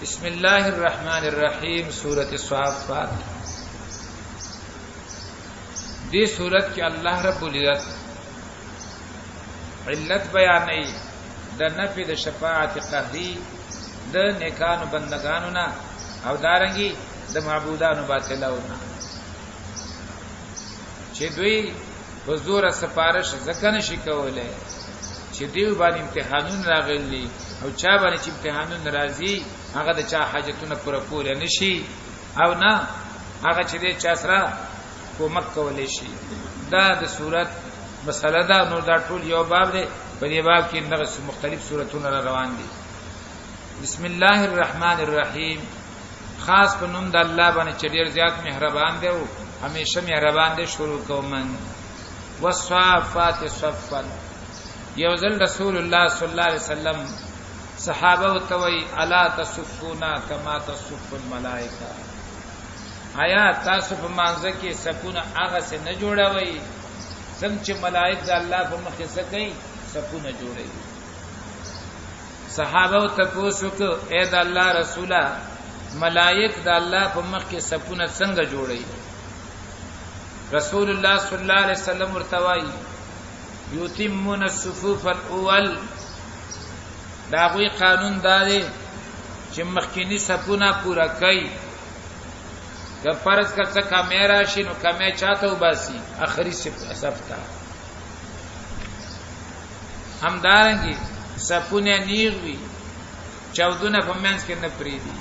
بسم الله الرحمن الرحیم سورۃ الصافات. دې سورۃ کې الله رب العزت علت بیانې د نفي د شفاعت قهري د نیکانو بندگانو نه او دارنګي د معبودانو باطلانو نه چې دوی حضور سپارش ځکه نشي کولای چې دیو باندې امتحانون راغلي او چا باندې چې امتحانون راځي هغه د چا حاجتونه پر کول نشي او نه هغه چې د چا سره کومک کولای شي. دا د صورت مسله دا نو دا ټول یو باب دی. په دې باب کې دغه مختلف سوراتونه روان دي. بسم الله الرحمن الرحیم. خاص په نوم د الله باندې چې ډیر زیات مهربان دی او همیشه مهربان دی. شروع کوم والصافات صفا. یو ځل رسول الله صلی الله علیه وسلم صحابه وتوي الا تصفونا كما تصف الملائکه. آیا تاسو په مانځ کې سپونه هغه څه نه جوړوي څنګه چې ملائک د الله په مخ کې څه کوي سپونه جوړوي. صحابه تاسو کو اے د الله رسوله ملائک د الله په مخ کې سپونه څنګه جوړوي؟ رسول الله صلی الله علیه وسلم ورتوي یتمون الصفوف الاول. دا غوی قانون داري چې مخکینی صفونه پورا کوي. که فرض کړه کیمرا شي نو کیمرا چاته وباسي اخري صف ته. همدارنګي صفونه نیغوي چودونه په منځ کې نه پریدي.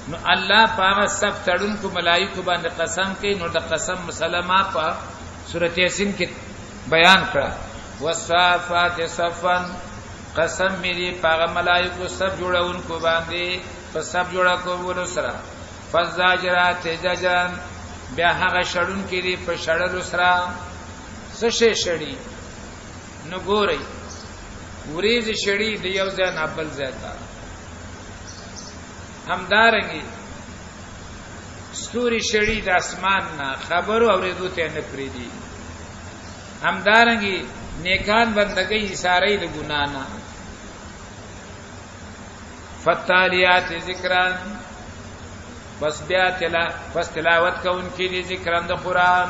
نو الله پاغه صف تړونکو ملائکه باندې قسم کوي. نو د قسم مسلمه په سورۃ یاسین کې بیان کړه. والصافات صفا. قسم میری پاغه ملائکه سب جوړونکو باندې په سب جوړه کوو سره. فزاجرات زجران. بیا هغه شړون کې دی په شړلو سره څه شي شړی نو ګوري وریځ شړی دی یو ځای نه بل ځای ته. همدارنګي ستوري شړی د اسمان نه خبرو اورېدو ته نه پریدي. همدارنګي نیکان بندګي اشاره د ګنا نه. فتالیات ذکران. بس بیا تلاوت کوونکی دی ذکران د قران.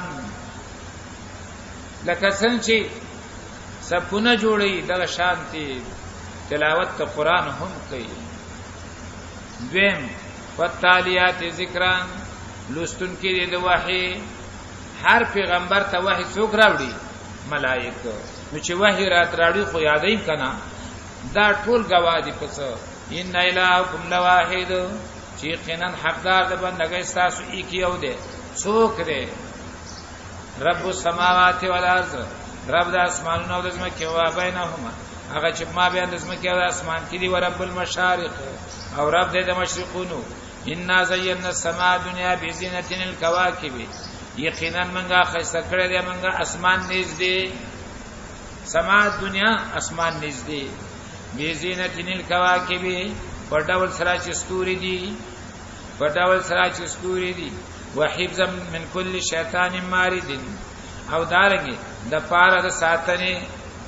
لکه څنګه چې سپونه جوړي د شانتي تلاوت د قران هم کوي. دویم فتالیات ذکران لستون کې د وحي. هر پیغمبر ته وحي څوک راوړي؟ ملائکه. نو چې وحي رات راوړي خو یادای کنا دا ټول گواهی پس ان الهکم لواحد. چې یقینا حقدار د بندګۍ تاسو یو دی. څوک دی؟ رب السماوات والارض. رب د اسمانونو او د زمکه او بینهما. هغه چې ما بین د زمکه او اسمان کې دی. ورب المشارق. او رب د مشرقونو. ان زینا السماء الدنيا بزینه الكواكب. یقینا منګه خیسته کړی دی منګه اسمان نږدې. سما دنیا اسمان نږدې. بزینه الكواكب. پټاول سره چې ستوري دي. پټاول سره چې ستوري دي. وحفظا من كل شیطان مارد. او دارنګي د پاره د ساتنې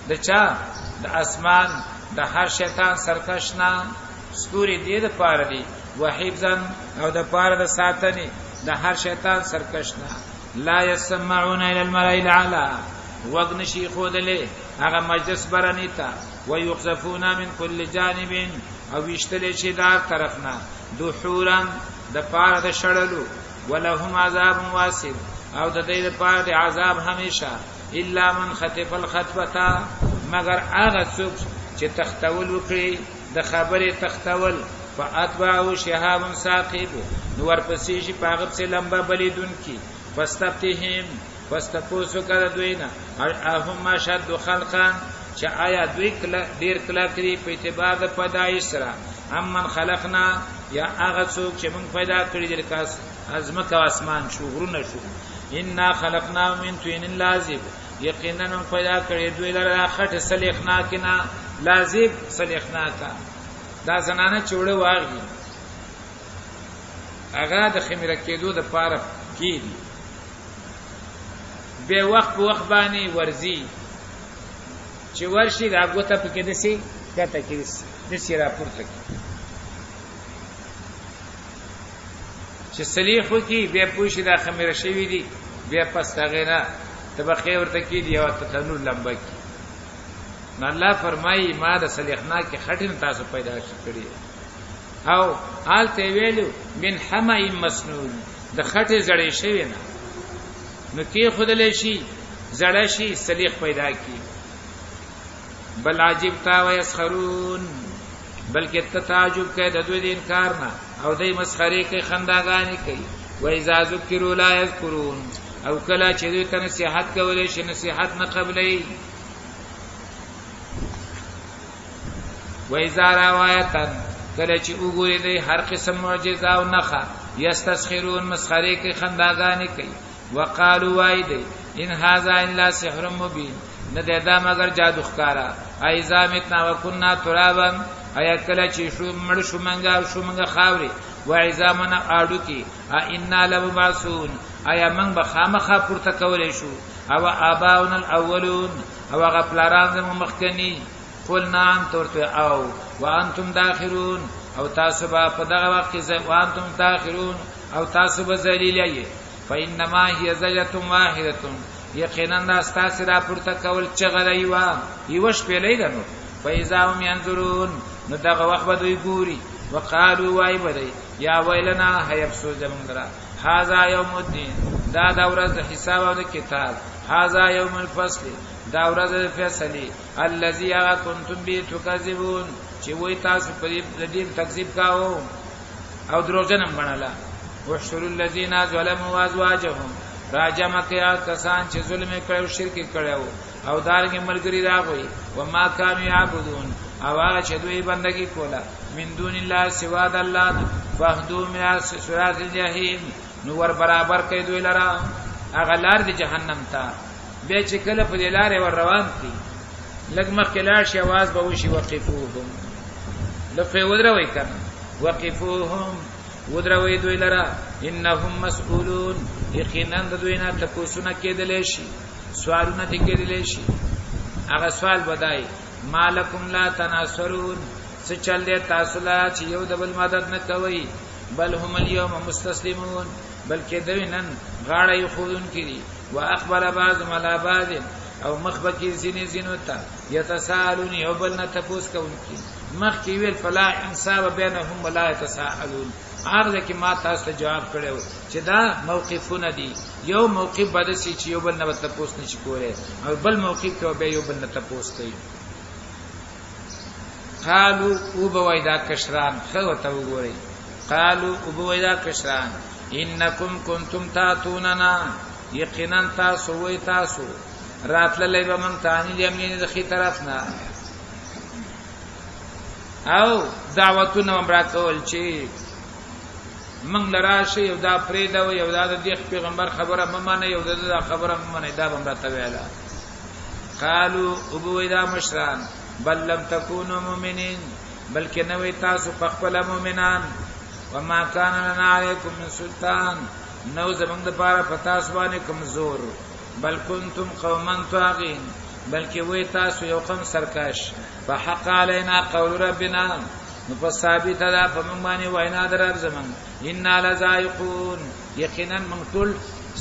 د چا د اسمان د هر شیطان سرکشنا ستوري دي د پاره دي. وحفظا او د پاره د ساتنې د هر شیطان سرکشنا. لا يسمعون الى الملأ الاعلى. وغنشي خودله هغه مجلس برنيتا. ويقذفون من كل جانب. او وشتل شي دار طرفنا. دحورا د پاره د شړلو. ولهم عذاب واسع. او د دې لپاره د عذاب همیشه. الا من خطف الخطبه. مگر هغه څوک چې تختول وکړي د خبره تختول. فاتبعوا شهاب ثاقب. نو ورپسې شي پاغه څخه لمبا بلیدون کی. فاستفتهم. فاستفوسو کړه دوینا. اهم شد خلقا. چې آیا دوی ډیر کلا کړی په اعتبار د پیدایش سره. امن خلقنا. یا هغه څوک چې موږ پیدا کړی د کاس ازمکه او اسمان شو غرونه شو. ان خلقنا من طين لازب. یقینا موږ پیدا کړی دوی لره خټه سلیخنا کنا. لازب سلیخنا کا. دا زنانه چوڑه واغی. هغه د خمیره کېدو د پاره کیږي. به وخت په وخت باندې ورزي. چې ورشي دا غوته پکې دسي کته کې دسي راپورته کی. چې سلیخ وکي بیا پوښي دا خمیره شوی دي بیا پس تغینا طبقه ورته کې دی او تنور لمبه کی نو الله فرمایي ما د سلیخنا کې خټین تاسو پیدا کړی او حالته ویلو من حمئ مسنون د خټه زړې شوی نه نو کې خودلې شي زړه شي سلیخ پیدا کی بل عجیب تا و یسخرون بلکې ته تعجب کوي د دوی د انکار نه او دای مسخري کوي خنداګانی کوي و اذا ذکروا لا یذکرون او کله چې دوی ته نصيحت کولې شي نصيحت نه قبلې و اذا روایتن کله چې وګوري د هر قسم معجزه او نخا یستسخرون مسخري کوي خنداګانی کوي وقالوا وایدی ان هاذا الا سحر مبین نه دا مگر جادو ښکارا ایزا متنا وکنا ترابا ایا کله چې شو مړ شو منګا او شو منګا خاوري و عظامنا اډو کی ان لمبعثون ایا من بخامخه پورته کولې شو او اباون الاولون او غفلاران زمو مخکنی قلنا انتم او وانتم داخرون او تاسو په دغه وخت کې وانتم داخرون او تاسو به ذلیلای فانما هي زجه واحده یقینا دا ستاسو را پورته کول چغلای وا یوش پیلې دنو فاذا هم ينظرون نو دغه وخت به دوی ګوري وقالو وای بدی یا ویلنا هيبسو زمندرا هاذا یوم الدین دا د ورځ حساب او د کتاب هاذا یوم الفصل دا ورځ د فیصله الذي کنتم به تکذبون چې وای تاسو په دې تکذیب کاوه او دروژنم بناله وحشر الذين ظلموا وازواجهم راجم کیا کسان چې ظلم کړو شرک کړو او دارنګ ملګری راغوي و ما کانوا یعبدون او هغه چې دوی بندگی کوله من دون الله سوا د الله فهدو من صراط الجحیم نو ور برابر کوي دوی لرا هغه لار د جهنم ته به چې کله په لارې ور روان دي لګ مخ کلا شي आवाज به وشي وقفوهم لفه ودروي کنه وقفوهم ودروي دوی لرا انهم مسئولون یقینا دوی نه تاسو نه کېدل شي سوالونه دې کېدل شي هغه سوال بدای مالکم لا تناصرون څه چل دې تاسو لا چې یو د بل مدد نه کوي بل هم اليوم مستسلمون بلکې دوی نن غاړه یې خودون کړي واقبل بعض ملا بعض او مخبکی زینو ته یتسالون یو بل نه تاسو کوونکی مخ کې ویل فلا انصاف بینهم ولا يتساءلون هغه کې ما تاسو ته جواب کړو چې دا موقفونه دي یو موقف بده سي چې یو بل نه تاسو نشي کولای او بل موقف کې به یو بل نه تاسو کوي قالو او بویدا کشران خو ته وګورئ قالو او بویدا کشران انکم کنتم تاتوننا یقینا تاسو وای تاسو راتللې به من تانی یمین د خي طرف نه او دعوتونه امرا کول چې من لراشه یو دا پریدا و یو دا د پیغمبر خبره ممنه یو دا خبره ممنه دا بم راته ویلا قالو ابویدا مشران بل لم تكونوا مؤمنين بلکې نوې تاسو په خپل مؤمنان وما كان لنا عليكم من سلطان نو زمنګ د پاره پتا سبانه کمزور بل کنتم قوما طاغين بلکې وې تاسو یو قوم سرکش فحق علينا قول ربنا نو په ثابت ده په موږ باندې وینا درب زمون ان لذائقون یقینا موږ ټول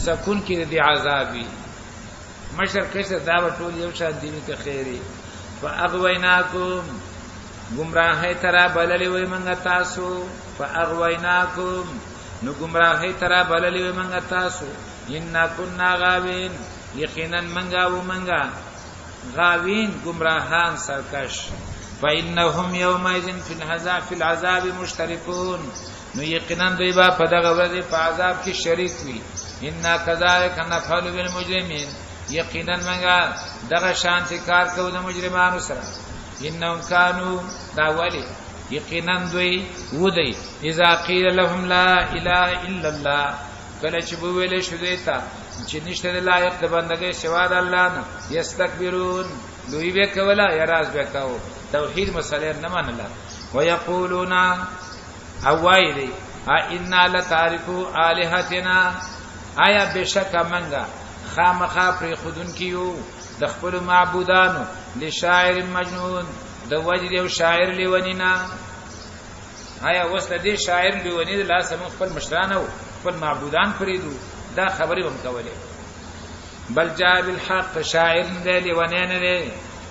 سکون کې دي عذابي مشر کښه دا ټول یو شان دي کې خیری فاغویناکم گمراهی ترا بللی وی منگا تاسو فاغویناکم نو گمراهی ترا بللی وی منگا تاسو انا کننا غاوین یقینا منگا و منگا غاوین گمراهان سرکش فإنهم يومئذ في العذاب مشتركون نو یقینا دوی با په دغه ورځ په عذاب کې شریک وي ان كذلك نفعل بالمجرمين یقینا منګه دغه شانتي کار کوي د مجرمانو سره انهم كانوا داولي یقینا دوی ودی اذا قيل لهم لا اله الا الله کله چې ویل شو دیتا چې نشته د لایق د بندګۍ سوا د الله نه یستكبرون دوی به کولا یراز به کاو توحید مسله نه منله ويقولون اوایری ان لتارکو الہتنا آیا بشک منګه خامخا پر خودن کیو د خپل معبودانو لشاعر مجنون د وجد یو شاعر لیونینا آیا وسله دې شاعر لیونی د لاس مخ خپل مشرانو خپل معبودان فریدو دا خبرې هم کولې بل جاء بالحق شاعر دی لونین دی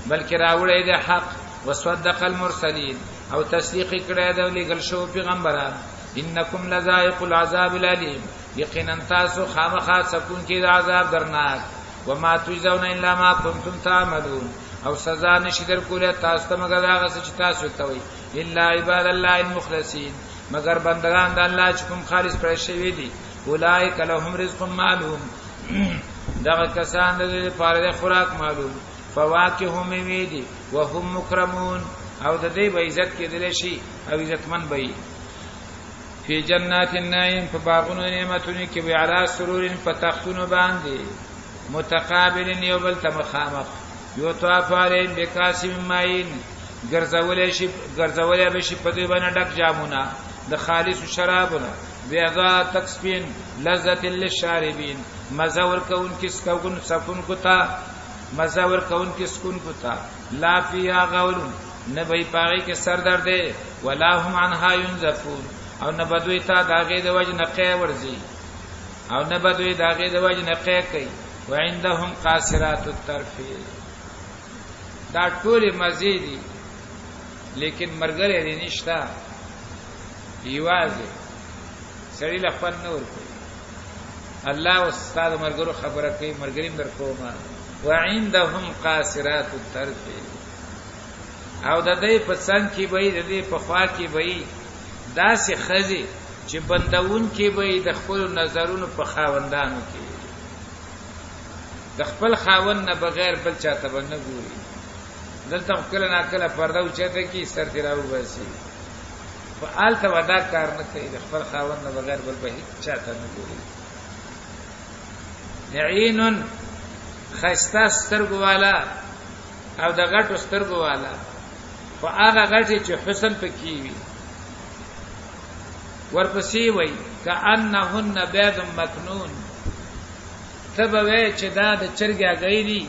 بلکې راوړی دی حق وصدق المرسلین او تصدیق کړی دی لګل شو پیغمبران انکم لذائق العذاب الالم یقینا تاسو خامخا سکون کې د عذاب درناک وما تجزون الا ما كنتم تعملون او سزا نشي در کوله تاسو ته مگر هغه چې تاسو ته وي الا عباد الله المخلصین مگر بندگان د الله چې کوم خالص پر شوی دي اولئک لهم رزق معلوم دغه کسان د لپاره خوراک معلوم فواکه میوه وهم مکرمون او د دې به عزت کې دل شي او عزتمن به فی جنات النعیم فباغون نعمتون کې وعلى سرور فتختون باندې متقابل یوبل تمخامخ یو طواف علیهم بکاسم ماین ګرځولې بشي په دې باندې ډک جامونه د خالص شرابونه بیاضا تکسبین لذت للشاربین مزور کون کس کون سکون کوتا مزور کون کس کون کوتا لا فیها غول نبی پاغي کې سر درد ولا هم عنها ينزفون او نبدوی تا داغه د وجه نقه ورزي او نبدوی داغه د وجه نقه کوي وعندهم قاصرات الطرف دا ټول مزيدي لیکن مرګره دي نشتا یوازې سړی له خپل نور کوي الله استاد مرګرو خبره کوي مرګریم در کومه وعندهم قاصرات الطرف او د دې په څنګه کې به د دې په خوا کې به داسې خزي چې بندون کې به د خپل نظرونو په خاوندانو کې د خپل خاوند نه بغیر بل چاته باندې ګوري دلته کله نه کله پرده اوچته کی سر تیراو باسي فعال ته ودا کار نه کوي د خپل خاوند نه بغیر بل به چاته نه ګوري عین خستا سترګو والا او د غټو سترګو والا فهغه غټي چې حسن پکې وي ورپسې وای کأنهن بيض مكنون تبوي چې دا د چرګا غيري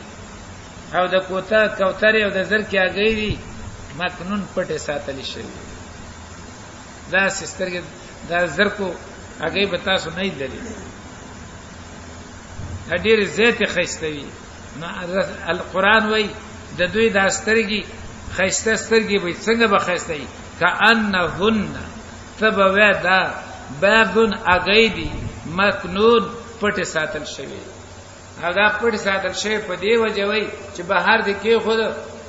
او د کوتا کوتري او د زرکیا غيري مكنون پټه ساتل شي دا سسترګ دا زرکو هغه به تاسو نه لیدلی ډېر زیات خيستوي نو القرآن وای د دوی د سترګي خيسته سترګي به څنګه به خيستوي کأنهن تبوي دا بابن اغيدي مكنون پټه ساتل شوی هغه پټه ساتل شوی په دی وجوي چې بهر د کې خود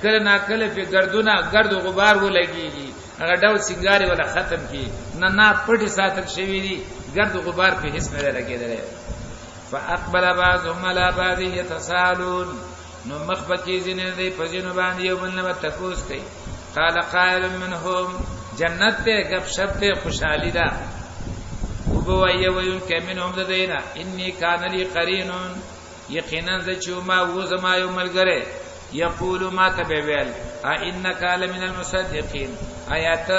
کله نا کله په ګردونه ګرد او غبار ولګيږي هغه ډول سنگاري ولا ختم کی نه پټه ساتل شوی دي ګرد او غبار په هیڅ نه لګیدل فاقبل بعضهم على بعض يتساءلون نو مخبکی زینې دی په جنو باندې یو بل نه تفوس کوي قال قائل منهم جنت ته غب شپ ته خوشحالي ده وبوایه وین کمنهم د دینا انی کان لی قرین یقینا ذ چوما و زما یو ملګری یقول ما تبویل ا انک لمن المصدقین آیات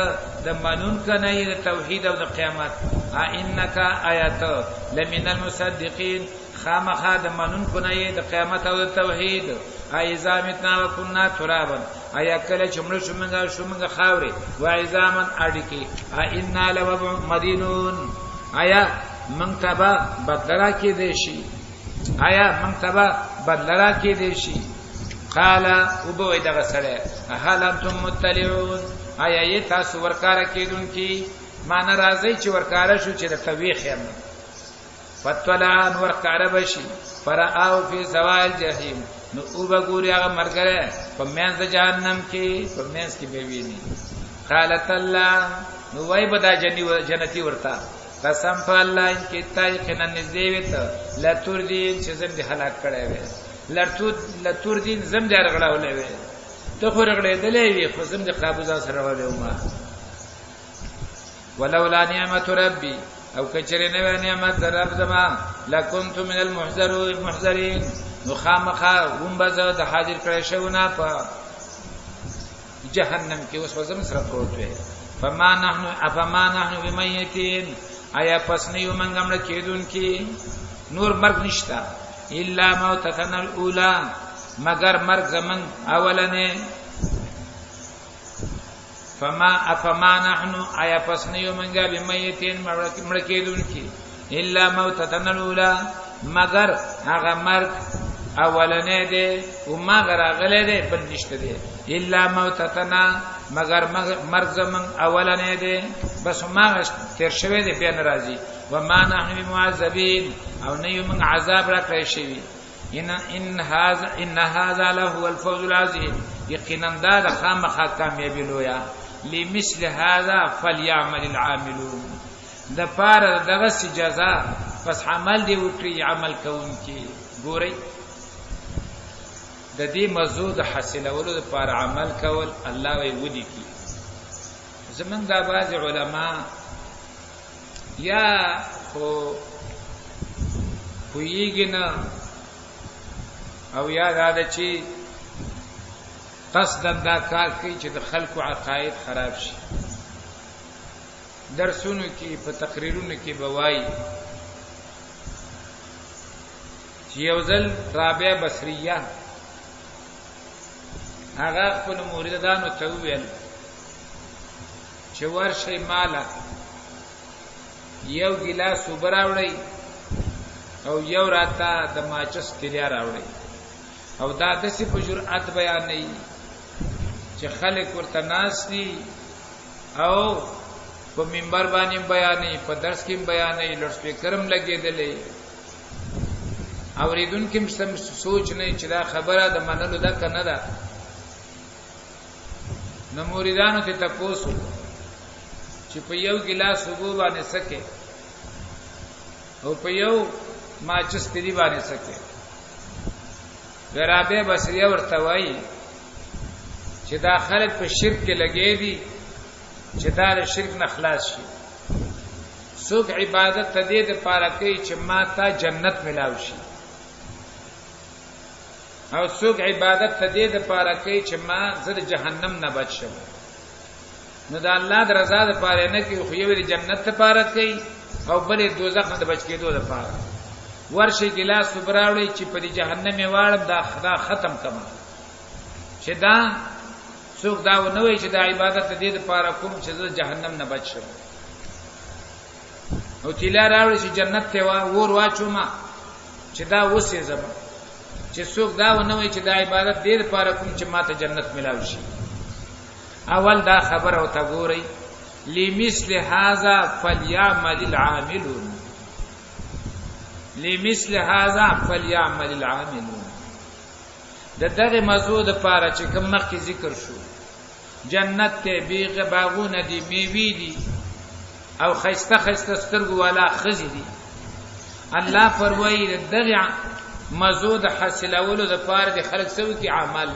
د منون کنه د توحید او د قیامت ا انک آیات لمن المصدقین خامخا د منون کنه د قیامت او د توحید ایزامتنا وکنا ترابا ایا کله چمړو شومنګ خاوري و ایزامن اډکی ا ان لو مدینون آیا منتبه بدلرا کې دیشي آیا منتبه بدلرا کې دیشي قال وبو دغه سره هل انتم مطلعون آیا یې تاسو ورکار کېدون کی مان راځي چې ورکار شو چې د توبې خیر فتولعان ورکار بشي فرآو فی سوال جهنم نو او بګوري هغه مرګره په مینځ جهنم کې په مینځ کې به ویني قالت الله نو وای بدا جنتی ورتا قسم په الله ان کې تایقنا نزیوت لا تور دین چې زم دي هلاک کړي وي لا تور دین زم دي رغړاولې وي ته خو رغړې دلې وي خو زم دي قابوزا سره ولې ما ولولا نعمت ربي او کچره نه نعمت در رب زما لکنت من المحذرين نو خامخا ومبزه د حاضر کړی شونه په جهنم کې اوس وزم سره پروت وي فما نحن بمیتین آیا پس نه یو منګم له کېدون کې نور مرګ نشتا الا موتتنا الاولى مگر مرګ زمن اولنه فما نحن آیا پس نه یو منګه بمیتین مړ کېدون کې الا موتتنا الاولى مگر هغه مرګ اولنې دی او مگر غلې دی بل نشته دی الا موتتنا مگر مرګ زمون اولنې دی بس ما تیر شوی دی بیا ناراضي وما نحن بمعذبين او نه یو من عذاب را کړی شوی ان هذا له الفوز العظیم یقینا دا د خامخا کامیابی لویا لمثل هذا فليعمل العاملون د پاره دغه جزاء پس عمل دی وکړي عمل کوونکی ګورئ د دې مزود حاصلولو لپاره عمل کول الله وی ودی کی زمون دا بعض علما یا خو پویګنا او یا دا چې قصدا دا کار کوي چې د خلکو عقاید خراب شي درسونو کې په تقریرونو کې بوای چې یو ځل رابعه بصریه هغه خپل مریدانو ته ویل چې ورشي مالا یو ګلاس وبراوړی او یو راته د ماچس تلیا راوړی او دا د څه په جرأت بیان نه چې خلک ورته ناس دي او په منبر باندې بیانې په درس کې بیانې لوډ سپیکرم لګېدلې اوریدونکو هم سوچ نه چې دا خبره د منلو ده کنه ده نو مریدانو ته تاسو چې په یو ګلاس وګو باندې سکے او په یو ماچس تری باندې سکے رابعه بصریه ورته وایي چې دا خلک په شرک کې لګې دي چې دا د شرک نه خلاص شي څوک عبادت ته دې د پاره کوي چې ما ته جنت ملاوي شي او څوک عبادت ته دې د پاره کوي چې ما زه د جهنم نه بچ شم نو دا الله د رضا د پاره نه کوي خو یې د جنت ته پاره کوي او بلې دوزخ نه د بچ کېدو د پاره ورشي ګلاس وبراوړي چې په دې جهنم یې واړم دا خدا ختم کما چې دا څوک دا ونه وي چې دا عبادت دې د پاره کوم چې زه جهنم نه بچ شم او تیلا راوړي چې جنت ته ور واچو ما چې دا وسې زما چې څوک دا ونه وي چې دا عبادت دې د پاره کوم چې ماته جنت ملاوي شي اول دا خبر او تا ګورئ لمثل هذا فليعمل العاملون لمثل هذا فليعمل العاملون دغه موضوع د پاره چې کوم مخکې ذکر شو جنت ته بیغه باغونه دي میوي دي او خيسته خيسته سترګو والا خزي دي الله فرمایي دغه موضوع د حاصلولو د پاره د خلق سوي کې عمل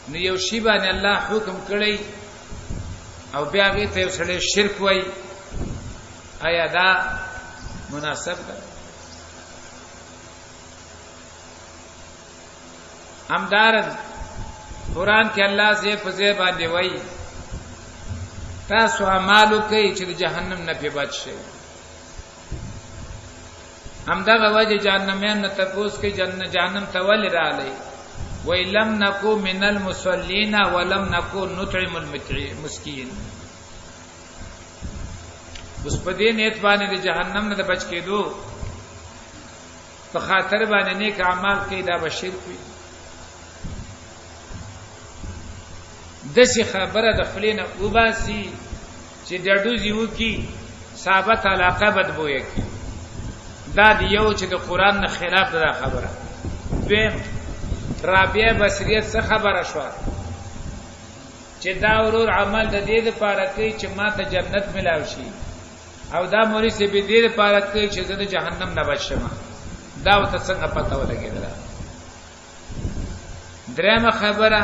نو یو شی باندې الله حکم کړی او بیا هغه ته سره شرک وای آیا دا مناسب ده همدارن قرآن کې الله زه په زه باندې وای تاسو اعمالو کوي چې جهنم نه په بچ شي همدغه وجه جهنميان نه تاسو کې جهنم ته ول رااله وای لم نکو من المصلين ولم نکو نطعم المسكين اوس په دې نیت باندې د جهنم نه بچ کېدو په خاطر باندې نیک اعمال کوي دا بشیر کوي دسی خبره د خلینا وباسي چې ډډوزي وکي ثابت علاقه بدبوي کی دا دیو چې د قران نه خلاف ده خبره بهم رابعه بصریه څه خبره شو چې دا ورور عمل د دې لپاره کوي چې ما ته جنت ملاوي شي او دا موري سي به دې لپاره کوي چې زه د جهنم نه بچم دا وته څنګه پته ولګیدل درېمه خبره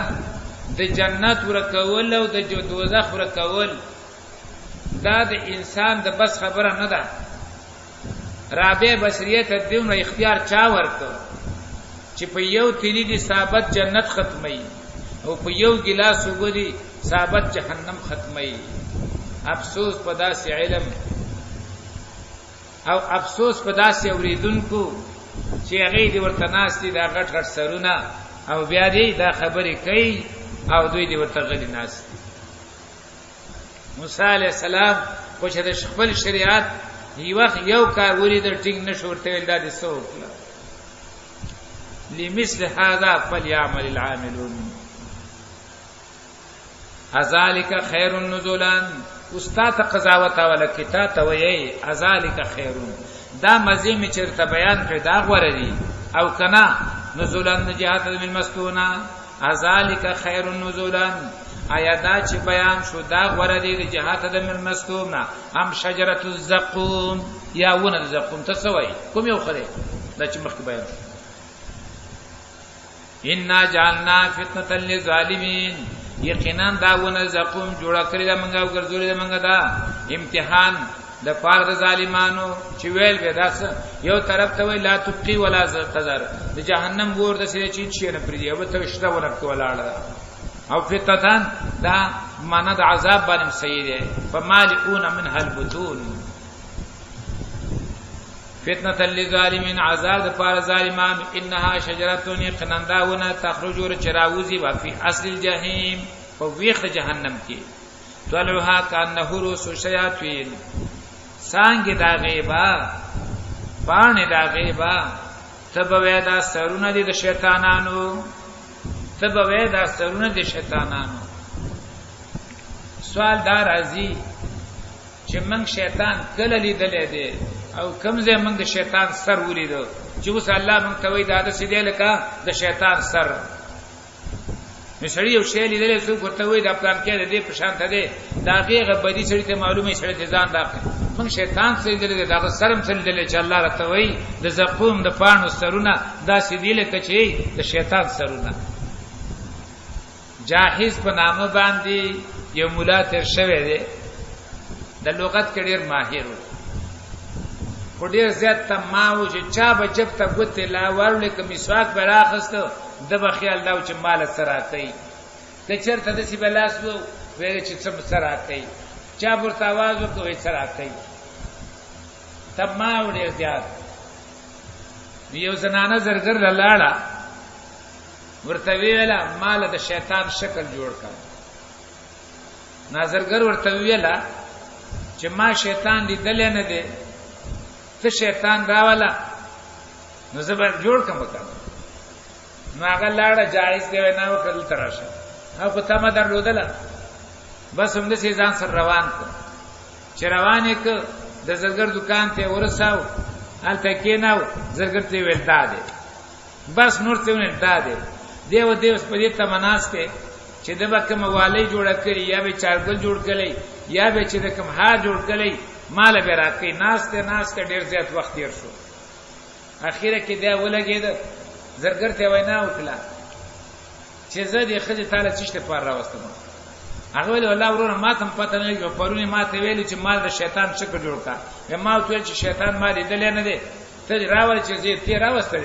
د جنت ورکول او د دوزخ ورکول دا د انسان د بس خبره نه ده رابعه بصریه ته دیونه اختیار چا ورکړ چې په یو تیری دي ثابت جنت ختمي او په یو ګلاس وګوري ثابت جهنم ختمي افسوس په داسې علم او افسوس په داسې اوریدونکو چې هغه دې ورته ناشتي دا غټ غټ سرونه او بیا دې دا خبرې کوي او دوی دې ورته غلي ناشتي موسی عليه السلام خو چې د خپل شریعت یو کار ولید ټینګ نشورته ول د سوکلا لمثل هذا فليعمل العاملون ذلك خير نزلا استاد قضاوت ولا کتاب توي ذلك خير دا مزه می چرته بیان کړ دا غوړه دي او کنا نزولن جهات من مستونا ذلك خير نزولا آیا دا چې بیان شو دا غوړه دي جهات من مستونا ام شجره الزقوم یا ونه الزقوم تسوي کوم یو خره دا چې مخکې بیان ان جعلنا فتنه للظالمين یقینا دا ونه زقوم جوړه کړی دا منګه او ګرځولې دا منګه دا امتحان د پاره د ظالمانو چې ویل به داس یو طرف ته وی لا تبقي ولا تذر د جهنم ور د سې چې نه پریږي او ته شته ورکه ولاړه او فتتان دا معنا د عذاب باندې سیده فمالئون منها البطون فتنه للظالمین عذاب د پاره ظالمان انها شجره يقننداونه تخرج چراوزی وفي اصل الجحیم او ویخ جهنم کې طلعها كانه رؤوس الشياطين سانګه دا غیبا پانه دا غیبا تبوی دا سرونه دي د شیطانانو تبوی دا سرونه دي شیطانانو سوال دار ازي چې موږ شیطان کله لیدلې دي او کمزه موږ د شیطان سر ولیدو چې وس الله موږ ته وی دا د سیدې لکه د شیطان سر مشړی یو شی لیدلې څو ورته وی دا پلان کې دې په شان ته دي دا غیغه بدی سړی ته معلومه سړی ته ځان داخل موږ شیطان سره لیدلې دا سرم سره لیدلې چې الله راته وی د زقوم د پانو سرونه دا سیدې لکه چې د شیطان سرونه جاهز په نامه باندې یو مولا تر شوی دی د لغت کې ډیر ماهر و خو ډیر زیات تماو چې چا به جب ته ګوتې لا ورلې که مسواک به راخسته د به خیال دا چې مال سره کوي که چېرته داسې به لاس و ویل چې څه سره کوي چا ورته آواز وکړو سره کوي تماو ډیر زیات یو زنانه زرګر لاړه ورته ویله مال د شیطان شکل جوړ کړ ناظرګر ورته ویله چې ما شیطان لیدل نه دی ته شیطان راواله نو زبر جوړ کوم وکړه نو هغه لاړه جایز دی نه وکړل تراشه هغه ته ما درلودله بس هم د ځان سره روان کړ چې روان یک د زرګر دکان ته ورساو هلته کېناو زرګر ته ویل دا دی بس نور ته ویل دا دی دیو په دې تمناس کې چې د بکم والی جوړ کړی یا به چارګل جوړ کړي یا به چې د کوم ها جوړ کړي مال به راکې ناس ته ډیر زیات وخت تیر شو اخیره کې دا ولګید زرګر ته وینا وکړه چې زه دې خځه تعالی چشته پر راوستم هغه ویل والله ورونه ما ته پته نه لګو پرونی ما ته ویل چې مال د شیطان شکل جوړ کا ما ته چې شیطان ما دې دل نه دی ته راول چې دې ته راوستل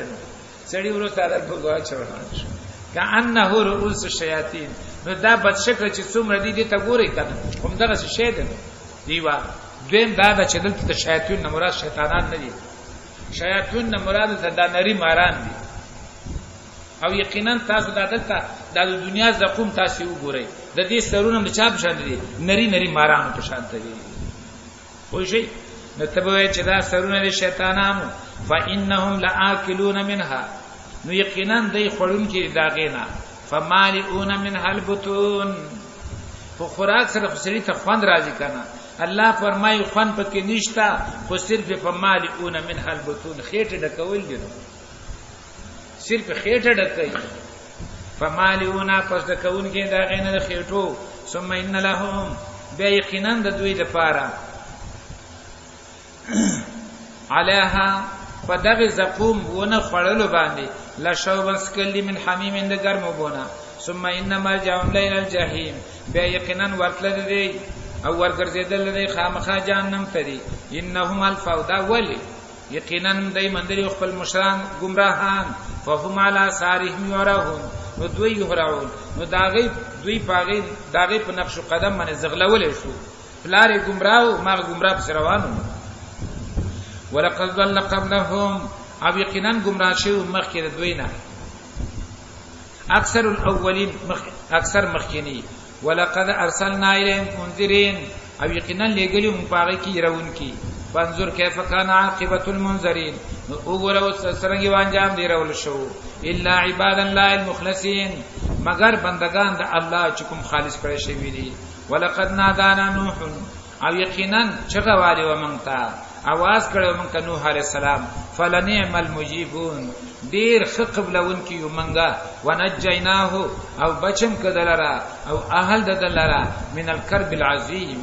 سړی ورو سره په غوا چوران شو کأنه رؤوس الشیاطین نو دا بد شکل چې څومره دي ته ګوري کنه هم دغه شی دی دیوا دویم دا چې دلته شیاطین نه مراد شیطانان نه دي شیاطین نه مراد د نری ماران دي او یقینا تاسو د دلته د دنیا زقوم تاسو وګورئ د دې سرونه د چا په شان دي نری مارانو په شان دي خو شي نو تبوي چې دا سرونه د شیطانانو فانهم لاکلون منها نو یقینا دای خورون کې داغینا فمالئون منها البطون په خوراک سره خسري ته خوند راځي کنه الله فرمایي خوند پکې نشتا خو صرف فمالئون منها البطون خېټه ډکول دي صرف خېټه ډکای فمالئون پس ډکون کې داغینا د خېټو ثم ان لهم بيقینا د دوی لپاره علیها فدغ زقوم ونه خړلو باندې لا شوبن سکلی من حمیم اند گرم وبونه ثم انما جاءهم ليل الجحيم بيقينا ورتل دي او ورګرځیدل دي خامخا جهنم ته دي انهم الفودا ولي یقینا دای مندري خپل مشران گمراهان فهم على سارهم يرون نو دوی يهرعون نو داغي دوی پاغي داغي په نقش قدم باندې زغلول شو فلار گمراهو ما گمراه پر روانو ولقد ضل قبلهم او یقینا گمراه شو مخکې د دوی نه اکثر الاولین اکثر مخکینی ولقد ارسلنا الیهم منذرین او یقینا لګلیو مپاغه کی رون کی فانظر کیف کان عاقبۃ المنذرین وګوره سرنګي وانجام دی رول شو الا عباد الله المخلصین مگر بندگان د الله چې کوم خالص کړي شوی دي ولقد نادانا نوح او یقینا چغوالی و منتا आवाज کړو مونږ نوح علیہ السلام فلنعم المجيبون ډیر قبلون کیو منګه ونجیناه او بچم کدلرا او اهل دلرا من الكرب العظیم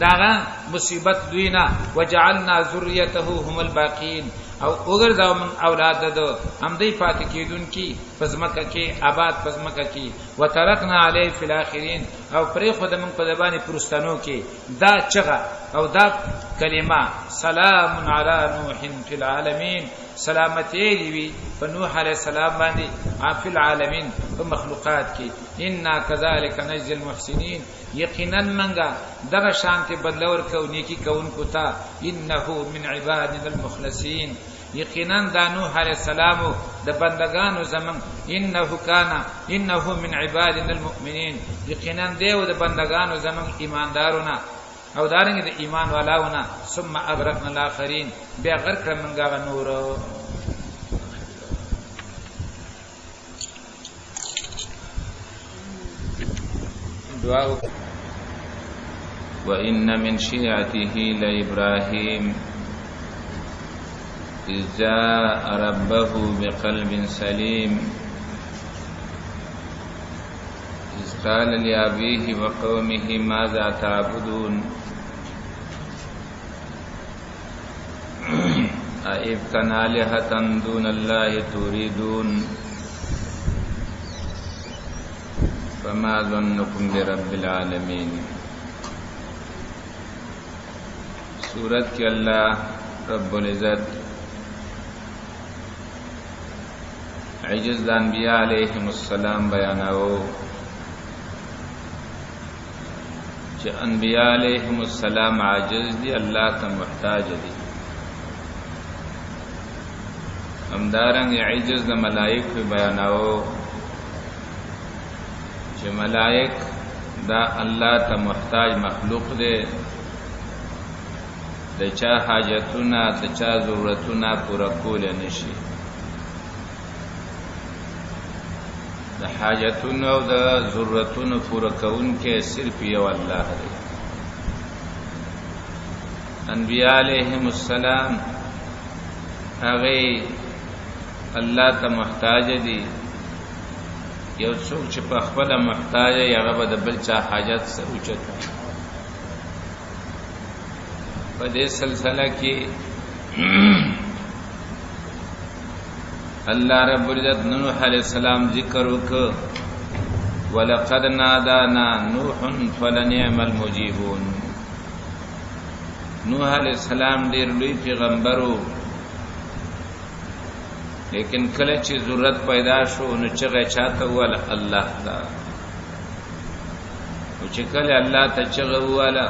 داغه مصیبت دوینا وجعلنا ذریته هم الباقین او وګرځاو من اولاد دو هم دی پات کیدون کی پزمکه کی آباد پزمکه کی وترکنا علی فی الاخرین او پرې خود من په زبانی پرستانو کی دا چغه او دا کلمه سلام علی نوح فی العالمین سلامتی دی په نوح علیہ السلام باندې فی العالمین په مخلوقات کی انا کذالک نجزی المحسنین یقینا منغا دغه شانته بدلور کو نیکی کون کو تا انه من عبادنا المخلصین یقینا د نوح علیہ السلام د بندگانو زمن انه من عبادنا المؤمنین یقینا دیو د بندگانو زمن ایماندارونه او دارنګ د ایمان والاونه ثم اغرقنا الاخرین بیا غرق منغا نور دعاء وإن من شيعته لإبراهيم إذ جاء ربه بقلب سليم إذ قال لأبيه وقومه ماذا تعبدون أئفكا آلهة دون الله تريدون فما ظنكم برب العالمين سورت کی اللہ رب العزت عجز د انبیاء علیہم السلام بیاناو چې انبیاء علیہم السلام عاجز دی اللہ ته محتاج دی همدارنګ عجز د ملائک بیاناو چې ملائک دا اللہ ته محتاج مخلوق دی د چا حاجتونه د چا ضرورتونه پورا کول نشي د حاجتونو او د ضرورتونو پورا کون کې صرف یو الله دی انبیاء علیهم السلام هغه الله ته محتاج دي یو څوک چې په خپل محتاج هغه به د بل چا حاجت سره اوچت په دې سلسله کې الله رب العزت نوح علیہ السلام ذکر وکړ ولقد نادانا نوح فلنعم المجيبون نوح علیہ السلام ډیر لوی پیغمبرو لیکن کله چې ضرورت پیدا شو نو چې چاته ول الله تا او چې کله الله ته چغه واله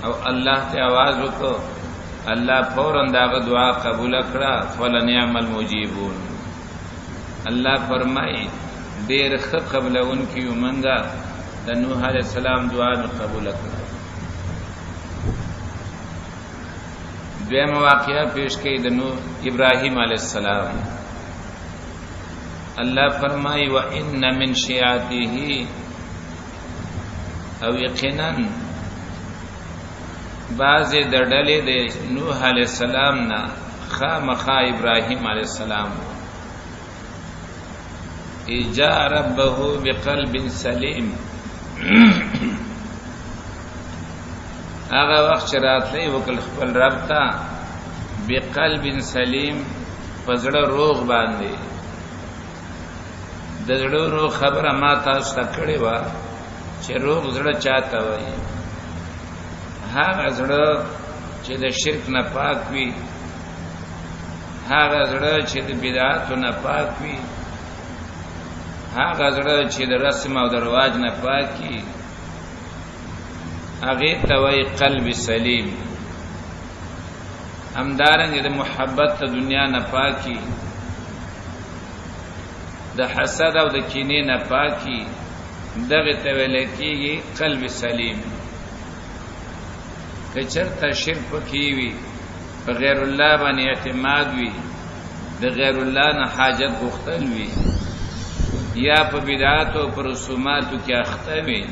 او الله ته आवाज وکړه الله فورا داغه دعا قبول کړه فلنعم المجيبون الله فرمایي ډېر ښه قبلون کیو منګه د نوح عليه السلام دعا قبول کړه دویم واقعہ پیش کړي د نوح ابراهيم عليه السلام الله فرمایي وان من شيعته او یقینا بعض د ډلې د نوح علی السلام نه خامخا ابراهیم علی السلام اجا ربه بقلب سلیم هغه وخت راتلی وکړ خپل رب ته بقلب سلیم پزړه روغ باندې د زړه روغ خبره ما تاسو ته کړې و چې روغ زړه چاته وایي هغه زړه چې د شرک نه پاک وي هغه زړه چې د بدعات نه پاک وي هغه زړه چې د رسم او د رواج نه پاک وي هغه ته وایي قلب سلیم همدارنګه د محبت د دنیا نه پاکي د حسد او د کینې نه پاکي دغه ته ویل کېږي قلب سلیم کچرته شرک پکې وي په غیر الله باندې اعتماد وي د غیر الله نه حاجت غوښتل وي یا په بدعات او پر رسوماتو کې اخته وي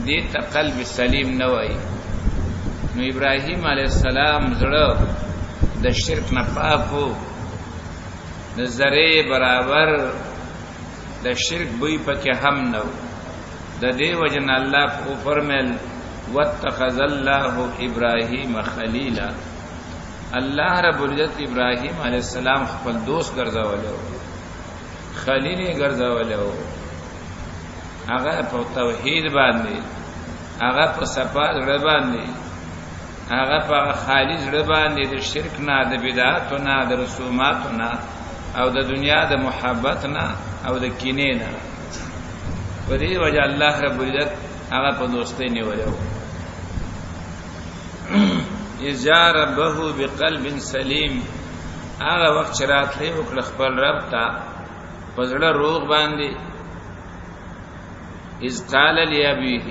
دې ته قلب سلیم نه وای نو ابراهیم علیه السلام زړه د شرک نه پاکو د ذره برابر د شرک بوی پکې هم نو د دې وجن الله په فرمایل واتخذ الله ابراهیم خلیلا الله رب العزت ابراهیم علیه السلام خپل دوست ګرځولو خلیل ګرځولو هغه په توحید باندې هغه په صفات زړه باندې هغه په خالص زړه باندې د شرک نه د بدعت نه د رسومات نه او د دنیا د محبت نه او د کینې نه په دې وجه الله رب العزت هغه په دوستۍ نیولو اذا ربه بقلب سلیم هغه وخت چې راتلی وکړ خپل رب ته په زړه روغ باندې اذ قال لابيه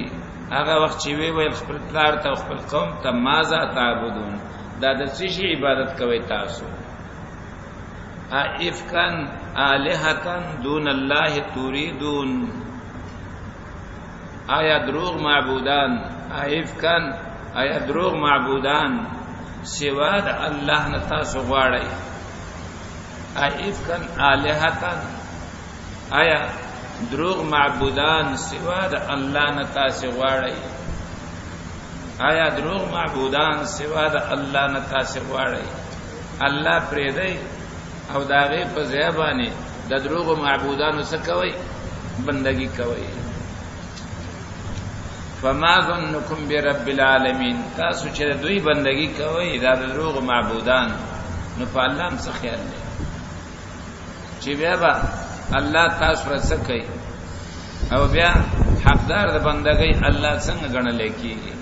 هغه وخت چې وی خپل پلار ته خپل قوم ته ماذا تعبدون دا د څه شي عبادت کوي تاسو ائفکن الہتن دون الله تريدون آیا دروغ معبودان ائفکن آیا دروغ معبودان سوا د الله نه تاسو غواړئ ائفکن الہتن آیا دروغ معبودان سوا د الله نه تاسو غواړئ آیا دروغ معبودان سوا د الله نه تاسو غواړئ الله پرې دی او داغه په ځای باندې د دروغ معبودانو څخه کوي بندگی کوي فما ظنكم برب العالمین تاسو چې دوی بندگی کوي دا دروغ معبودان نو په الله هم څه خیال دی چې بیا به الله تاسو رسه کوي او بیا حقدار د بندګۍ الله څنګه ګڼل کیږي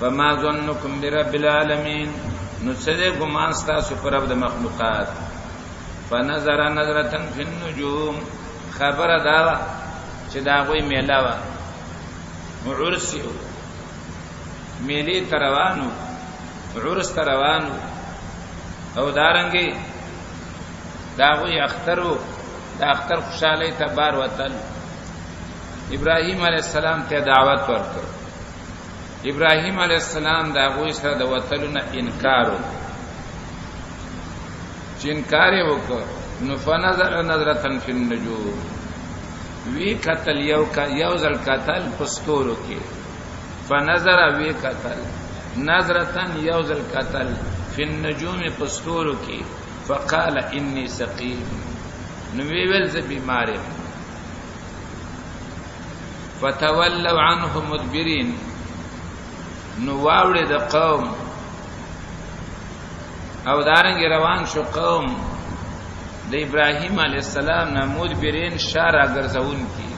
فما ظنكم برب العالمین نو څه ګمان تاسو پر رب د مخلوقات فنظر نظره فی النجوم خبر دا چې دا غوي میلا وا عرسیو میلی تروانو عرس تروانو او دارنګي دا غوي اخترو دا اختر خوشاله ته بار وتل ابراهیم علیه السلام ته دعوت ورکړ ابراهیم علیه السلام دا غوي سره د وتلونه انکار وکړ چې انکار وکړ نو فنظر نظره فی النجوم وی قتل یو ځل قتل پستورو کې فنظر وی قتل نظرتن یو ځل قتل فی النجوم پستورو کې فقال انی سقیم نو وی ول ز بیمار فتولوا عنه مدبرین نو واوړې د قوم او دارنګ روان شو قوم د ابراهیم علی السلام نه مدبرین شارع ګرځون کی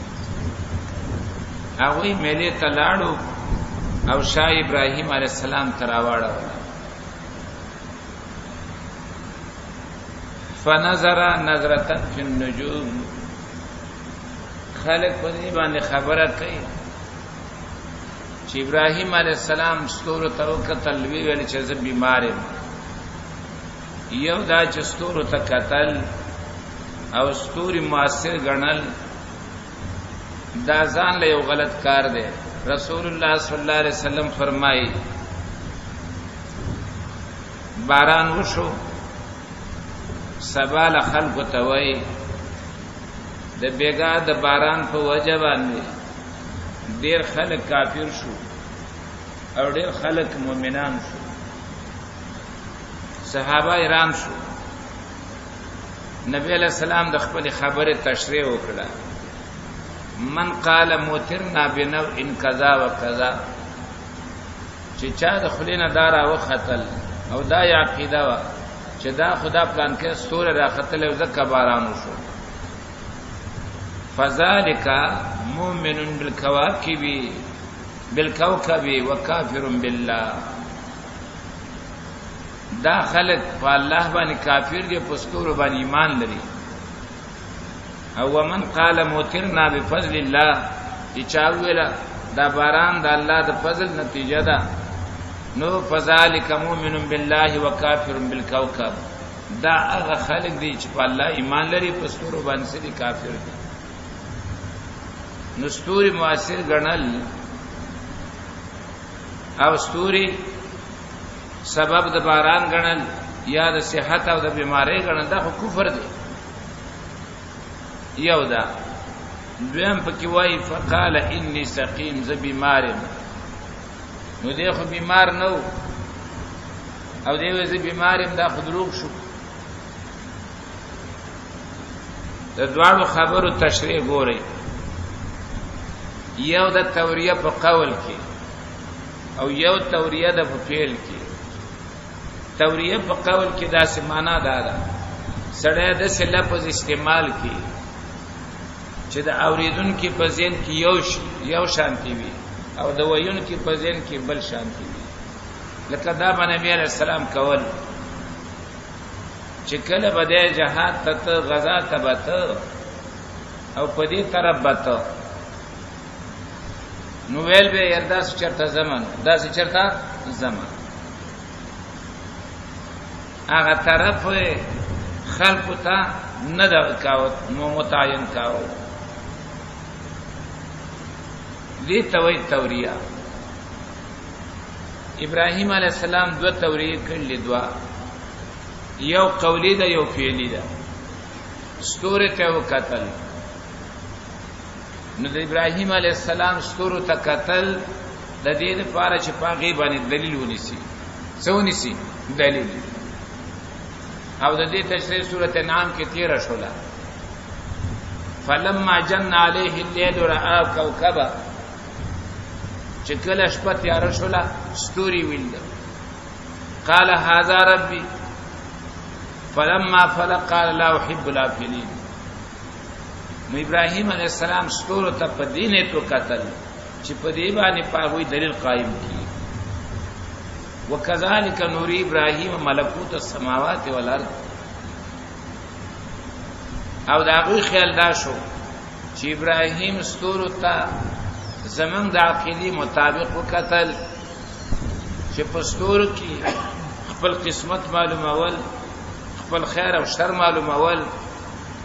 هغه ملي تلاړو او شاه ابراهیم علی السلام تراواړه فنظر نظرة فی النجوم خلق په دې باندې خبره کوي چې ابراهیم علی السلام ستورو ته وکتل ویل چې زه بیمار یم یو دا چې ستورو ته قتل او ستوري موثر ګڼل دا ځان له یو غلط کار دی رسول الله صلی الله علیه وسلم فرمایي باران وشو سبال خلق توي د بیګا د باران په وجه باندې ډیر خلک کافر شو او ډیر خلک مؤمنان شو صحابه ایران شو نبی علیہ السلام د خپل خبره تشریح وکړه من قال موترنا بنو ان کذا وکذا چې چا د خلینا دارا وختل او دا عقیده وا چې دا خدا پلان کې ستوره راختل او زکه باران وشو فذلك مؤمن بالكوكب وكافر بالله دا خلق په الله باندې کافر دي پستور باندې ایمان لري او ومن قال موترنا بفضل الله چې چا ویلا دا باران د الله د فضل نتیجه ده. نو فذلک مؤمن بالله وکافر بالکوكب، دا هغه خلق دي چې په الله ایمان لري، په ستورو باندې دي کافر دي. نو ستوري مؤثر ګڼل او ستوري سبب د باران ګڼل یا د صحت او د بیماری ګڼل دا خو کفر دی. یو دا دویم پکې وایي فقال انی سقیم، زه بیمار یم. نو دی خو بیمار نه و او دی وایي زه بیمار یم، دا خو دروغ شو. د دواړو خبرو تشریح ګورئ. یو د توریه په قول کې او یو توریه د په فعل کې. توریه په قول کې داسې معنا ده سړی داسې لفظ استعمال کی چې د اوریدونکو په ذهن کې یو شانتی وي او د ویونکو په ذهن کې بل شانتی وي. لکه دا نبی علیہ السلام کول چې کله به جهاد ته غزا ته بته او په دې طرف بته نو ویل به یرداس چرته زمان داسې چرته زمان هغه طرف خلق ته نه دا کاوت نو متعین کاو. دې توي توریه. ابراهیم علیہ السلام دو توریه کړل، دوا یو قولی ده یو فعلی ده. ستوره ته وکتل، نو د ابراهیم علیہ السلام ستورو ته قتل د دې لپاره چې پاغي باندې دلیل ونیسي. څونیسي دلیل او د دې تشریح سورته انعام کې 13 شولا. فلما جن عليه الليل راى كوكبا، چې کله شپه تیار شولا ستوري ویل قال هذا ربي فلما فلق قال لا احب الافلين. نو ابراهيم عليه السلام ستورو ته په دینه تو قتل چې په دې باندې پاوی دلیل قائم کی. وكذلك نوري ابراهيم ملكوت السماوات والارض. او داغوی خیال دا شو چې ابراهيم ستورو ته زمون د عقیدې مطابق وکتل چې په ستورو کې خپل قسمت معلومول، خپل خیر او شر معلومول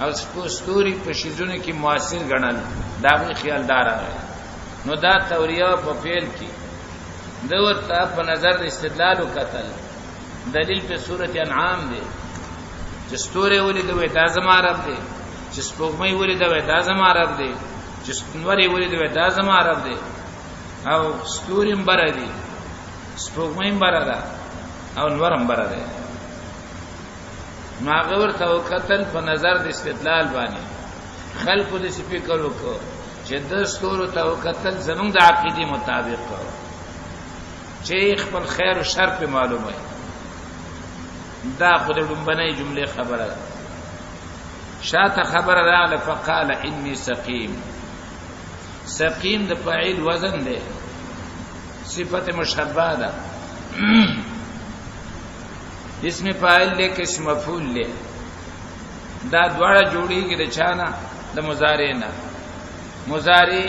او ستوري په شیزونه کې موثر ګڼل. داغوی خیال دار راغی. نو دا توریه په فعل کې دوته په نظر د استدلال وکتل. دلیل په سورته انعام دی چې ستوري ولیدوي دا زما رب دی، چې سپوږمۍ ولیدوي دا زما رب دی، چې ستوري ولیدوي دا زما رب دی، او ستوري مبر دي، سپوږمۍ مبر ده او نورم مبر ده. نو هغه ورته وکتل په نظر د استدلال باندې. خلقو د فکر وکړو چې د ستورو ته وکتل زمونږ د عقیدې مطابق چې خپل خیر او شر په معلومه. دا خو د لومبنۍ جمله خبره ده. شاته خبره راغله فقال اني سقيم. سقيم د فاعل وزن ده، صفت مشبہ ده. اسم فاعل ده که اسم مفعول ده. دا دواړه جوړیږي د چانه د مضارع نه. مضارع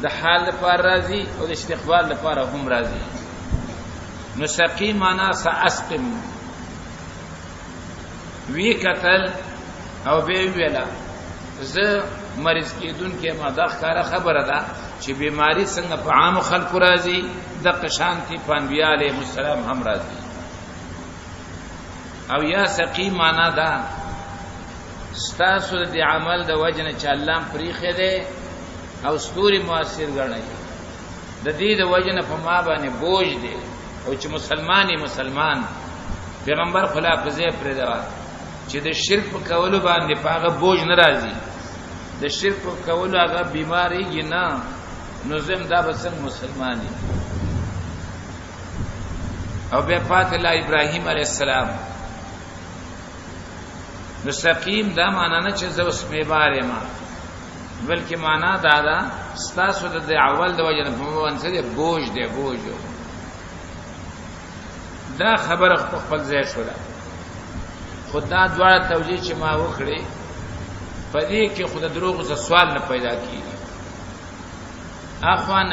د حال لپاره راځي او د استقبال لپاره هم راځي. نو سقیم معنا ساسقم وی قتل او به ویلا ز مریض کیدون کې ماده ښکارا خبره ده چې بیماری څنګه په عام خلکو راځي د قشانتی پنبیا علیه السلام هم راځي. او یا سقیم معنا ده ستاسو د عمل د وجنه چې الله پریخه ده او ستوري موثر ګڼي. د دې د وجنه په ما باندې بوج ده او چې مسلمان پیغمبر خلافزه پر دا چې د شرک په کولو باندې پاغه بوج ناراضي، د شرک په کولو هغه بیماری نه نظم دا بسن مسلمانی. او بیا پات الله ابراهیم علیہ السلام. نو سقیم دا معنا نه چې زو اسمه باره ما، بلکې معنا دا ده ستاسو د اول د وجه نه په وانسه بوج دی بوج. دا خبره خپل ځای شو ده. خدا دواړه توجیه چې ما وکړي په دې کې خود دروغ ز سوال نه پیدا کیږي. اخوان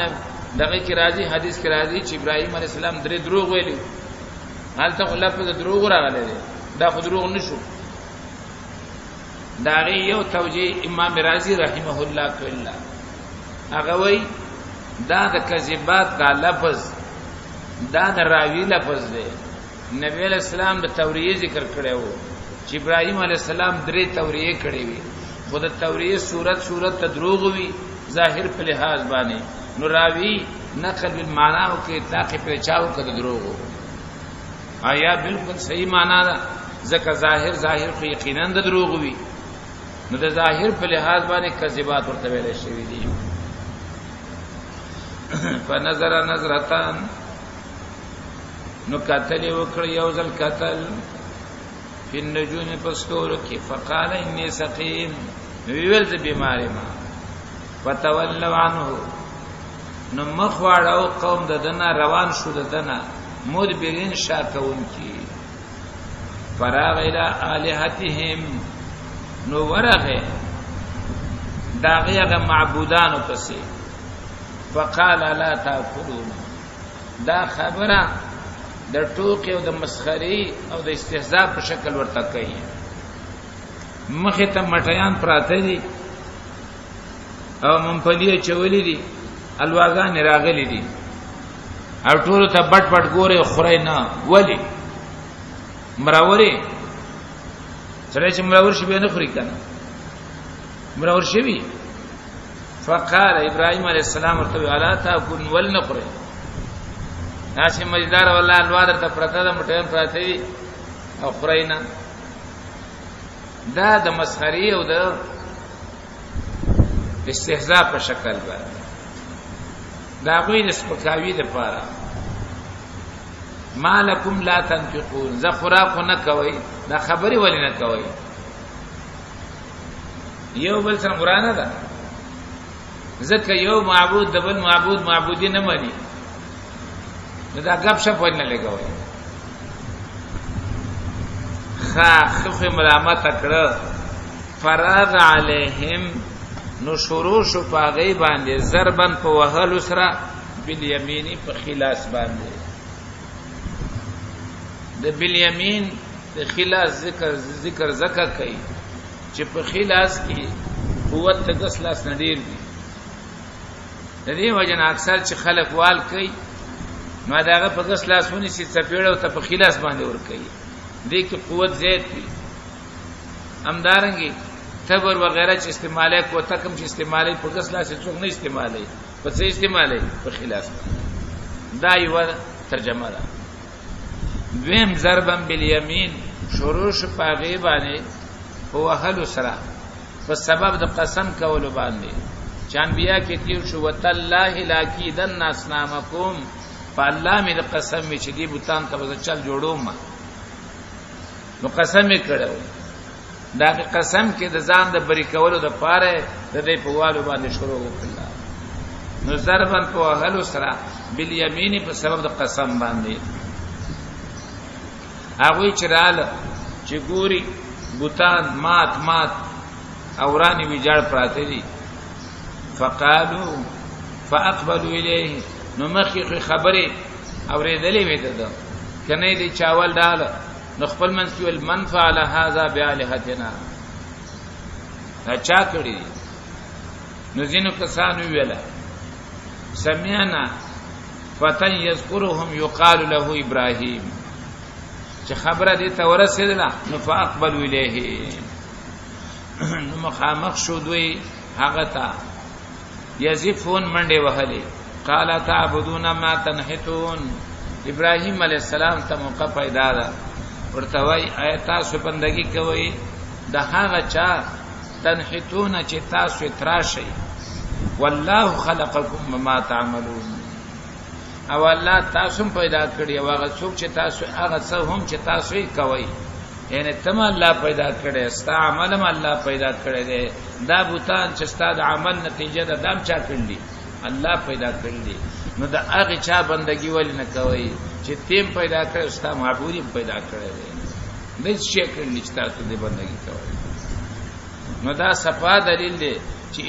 دغه کې راځي حدیث کې راځي چې ابراهيم عليه السلام درې دروغ ویلي حالته لفظ دروغ راغلی دا خو دروغ نشو دا یو توجیه امام رازی رحمه الله کله هغه وای دا د کذبات دا لفظ دا د راوی لفظ دی نبی علیہ السلام د توریه ذکر کړو چې ابراهيم عليه السلام درې توریه کړې وي خو د توریه صورت ته دروغ وي ظاهر په لحاظ باندې نو راوی نقل بالمعنى او کې اطلاق پر چاو کړه دروغ آیا بالکل صحیح معنا ده ځکه ظاهر خو یقینا د دروغ وي نو د ظاهر په لحاظ باندې کذبات ورته ویل شوی دي فنظر نظرتان نو قتل وکړ یو ځل قتل په نجوم پستور کې فقال اني سقيم ویل ز بیماری ما فتولوا عنه نو مخواړو قوم ددنه روان شو ددنه مدبرین شاکون کی فراغ الى الہتهم نو ورغه داغه معبودانو پسې فقال لا تاكلون دا خبره د ټوکې او د مسخري او د استهزاء په شکل ورته کوي مخه ته مټیان پراته دي او مونږ چولې دي الواغان راغلي دي او ټول ته بټ ګوره خورای نه ولی مراوري سره چې مراور شي به نه خوري کنه مراور شي فقال ابراهيم عليه السلام ورته الا تاكل ولنقر ناس مزدار والله الوادر ته پرته د مټیان پراته دي او خورای نه دا د مسخري او د استهزاء په شکل باندې دا غوی د سپکاوی د پاره مالکم لا تنفقون ذ خوراک نه کوي دا خبري ولې نه کوي یو بل سره قران ده ځکه یو معبود د بل معبودی نه مانی دا غب شپ ونه لګوي خف ملامت کړه فراغ علیهم نو شروع شو پاغی باندې ضربن په وهلو سره بالیمینی په خلاص باندې د بالیمین د خلاص ذکر زکه کوي چې په خلاص کې قوت د غسلاس نډیر دي د دې وجه اکثر چې خلک وال کوي نو داغه په غسلاسونی چې چپیړو ته په خلاص باندې ور کوي دې کې قوت زیات وي همدارنګي تبر وغیرہ چې استعماله کو تکم چې استعماله په غسلا سے څوک نه استعماله په څه استعماله په خلاف دا یو ترجمه ده ویم ضربن بالیمین شروع په غیبانه او هلو سره په سبب د قسم کولو باندې چان بیا کې تیر شو وتالله لاکیدن اسنامکم په الله مې د قسم می چې دی بوتان ته چل جوړوم نو قسم یې کړو دا قسم کې د ځان د بری کولو د پاره د دې په والو باندې شروع وکړه نو ضربن په هلو سره بالیمین په سبب د قسم باندې هغه چراله چې ګوري بوتان مات اورانی ویجاړ پراته دي فقالو فاقبلوا الیه نو مخې خبره اورېدلې وې ده کنه دې چاول ډاله نو خپل من کې ول من فعل هذا بالهتنا اچا کړی نو ځینو کسانو ویلا سمعنا فتن یذکرهم یقال له ابراهیم چې خبره دې ته ورسېدله نو فاقبلوا الیه نو مخامخ شو دوی هغه ته یذفون منډه وهلې قال تعبدون ما تنحتون ابراهیم علیہ السلام ته موقع پیدا ده ورته وای آیات سو بندگی کوي د هغه چا تنحتون چې تاسو تراشي والله خلقکم ما تعملون او الله تاسو پیدا کړی او هغه څوک چې تاسو هغه څه هم چې تاسو یې کوي یعنی تم الله پیدا کړی است عمل هم الله پیدا کړی دی دا بوتان چې ستاسو عمل نتیجه ده دام چا کړلی الله پیدا کړلی نو دا هغه چا بندگی ول نه کوي چې تیم پیدا کړ استا معبودی پیدا کړی دی د شي کړل چې تاسو دې بندگی کوي نو دا صفا دلیل دی چې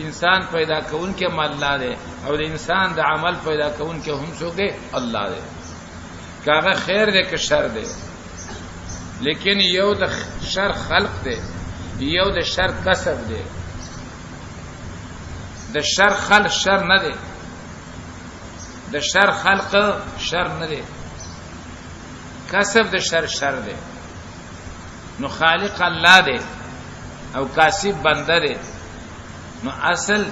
انسان پیدا کون کې الله دی او د انسان د عمل پیدا کون کې هم څوک دی الله دی کاغه خیر دی که شر دی لیکن یو د شر خلق دی یو د شر کسب دی د شر خلق شر نه دی د شر خلق شر نه دی کسب د شر شر دی نو خالق الله دی او کاسب بنده دی نو اصل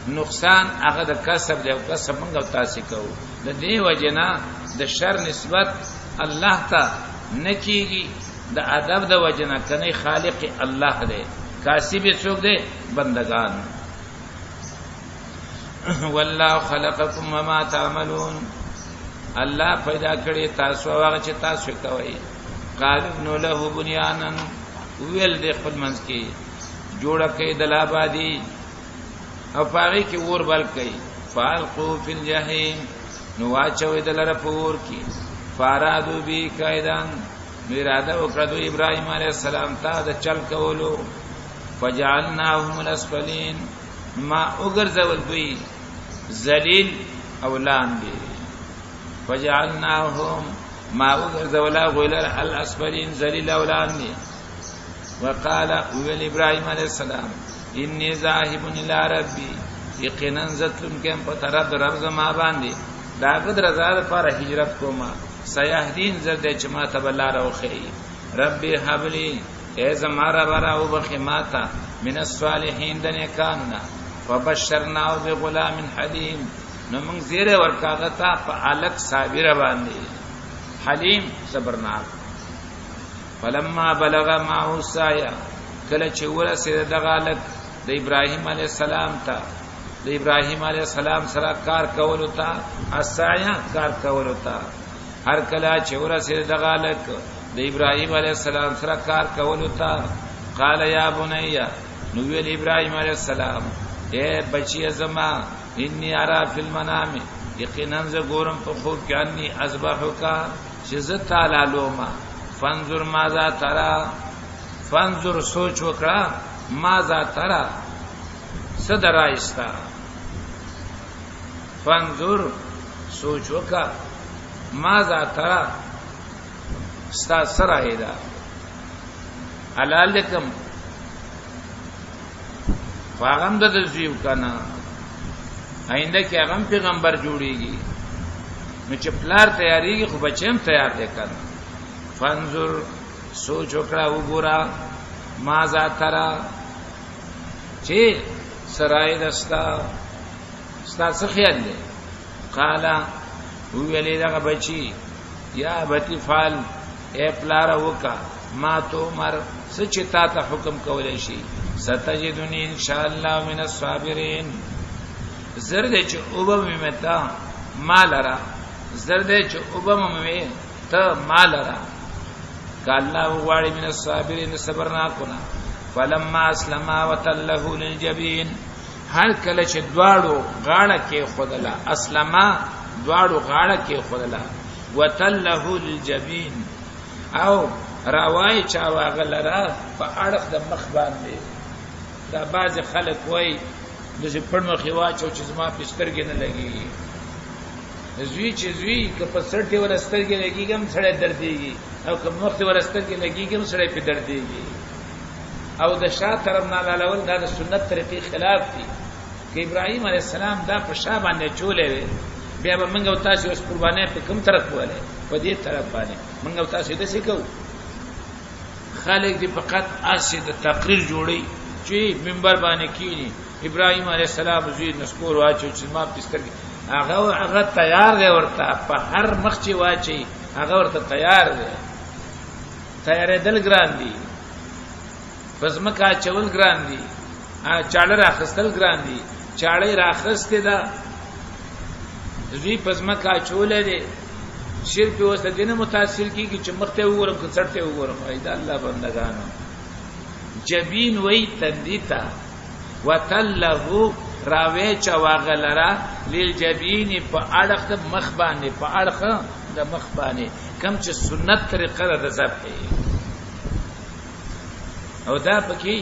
نقصان هغه د کسب دی او کسب موږ تاسو کوو د دې وجنا د شر نسبت الله ته نکیږي د ادب د وجنا کني خالق الله دی کاسب څوک دی بندگان والله خلقکم وما تعملون الله پیدا کړی تاسو هغه چې تاسو کوي قالوا له بنيانا ویل د خپل منځ کې جوړه کې دلابادي او پاره کې ور بل کوي فالقوا فی الجحیم نو واچوي دلره پور کې فارادو بی قیدان اراده وکړو ابراهیم علیه السلام ته د چل کولو فجعلناهم الاسفلین ما وګرځول دوی ذلیل او لاندې فجعلناهم ما وګرځول غولر الاسفلین ذلیل او لاندې وقال ویل ابراهیم علیه السلام انی ذاهب الی ربی یقینا زتم کم په طرف رب زما باندې دا قدر زاد پر هجرت کوما سیاحدین زرد چې ما تبلا راوخی ربی حبلی ای زما رب راو بخماتا من الصالحین دنه کاننا وبشرناه بغلام حلیم نو موږ زیره ورکاغتا په الک صابر باندې حلیم صبرناک فلما بلغ معه السعي کله چې ورسېد دغه الک د ابراهیم علی السلام ته د ابراهیم علی السلام سره کار کول تا السعي کار کول تا هر کله چې ورسېد دغه الک د ابراهیم علی السلام سره کار کول تا قال یا بني نو ویل ابراهیم علی السلام اے بچی زما انی ارى فی المنام یقینا ز ګورم په خوب کې انی اصبحک چې ز تعالی لوما فانظر ماذا ترى فانظر سوچ وکړه ماذا ترى صدر آئستا فانظر سوچ وکړه ماذا ترى ستا سرایدا علالکم فاغم د زیو کنا آینده کې هغه پیغمبر جوړیږي نو چې پلار تیاریږي خو بچیم تیار دی کنه فانظر سوچ وکړه وګوره ماذا ترى چې سرای دستا ستا څه خیال دی قال ویلې دا بچی یا بتی فال اے پلار وکا ما تو مر سچ تا ته حکم کولای شي ستجدنی ان شاء الله من الصابرین زرد چې اوبم متا مالرا زرد چې اوبم مې ته مالرا کالله وغواړي من الصابرین صبرنا کنا فلما اسلم وتله للجبین هر کله چې دواړو غاړه کې خدلا اسلما دواړو غاړه کې خدلا وتله للجبین او راوای چا واغلرا په اړه د مخ باندې دا باز خلک وای د پړ مخې واچو چې زما پسترګې نه لګي زوی چې زوی که په سرټي ورسترګې لګيږم سړی درديږي او که مخ ورسترګې لګيږم سړی په درديږي او د شاه طرف نه لاول دا د سنت طریقې خلاف دي که ابراهيم عليه السلام دا په شاه باندې چولې بیا به موږ تاسو اوس قربانې په کوم طرف واله په دې طرف باندې موږ تاسو دې څه کوو خالق دې فقط اسې د تقریر جوړي چې منبر باندې کینی ابراهيم عليه السلام زوی نسکور واچو چې ما پسترګې هغه تیار دی ورته په هر مخ چې واچي هغه ورته تیار دی تیار دل ګران دي پس مکه چول ګران دي چاړه راخستل ګران دي چاړه راخسته ده زوی پس مکه چولې دي شیر په وسه دینه متاثر کیږي چې مخته وګورم که څړته وګورم ایدا الله بندگانو جبین وی تندیتا وتله راوی چا واغلرا للجبین په اړه د مخ باندې په اړه د مخ باندې کم چې سنت طریقه ده ذبح او دا پکې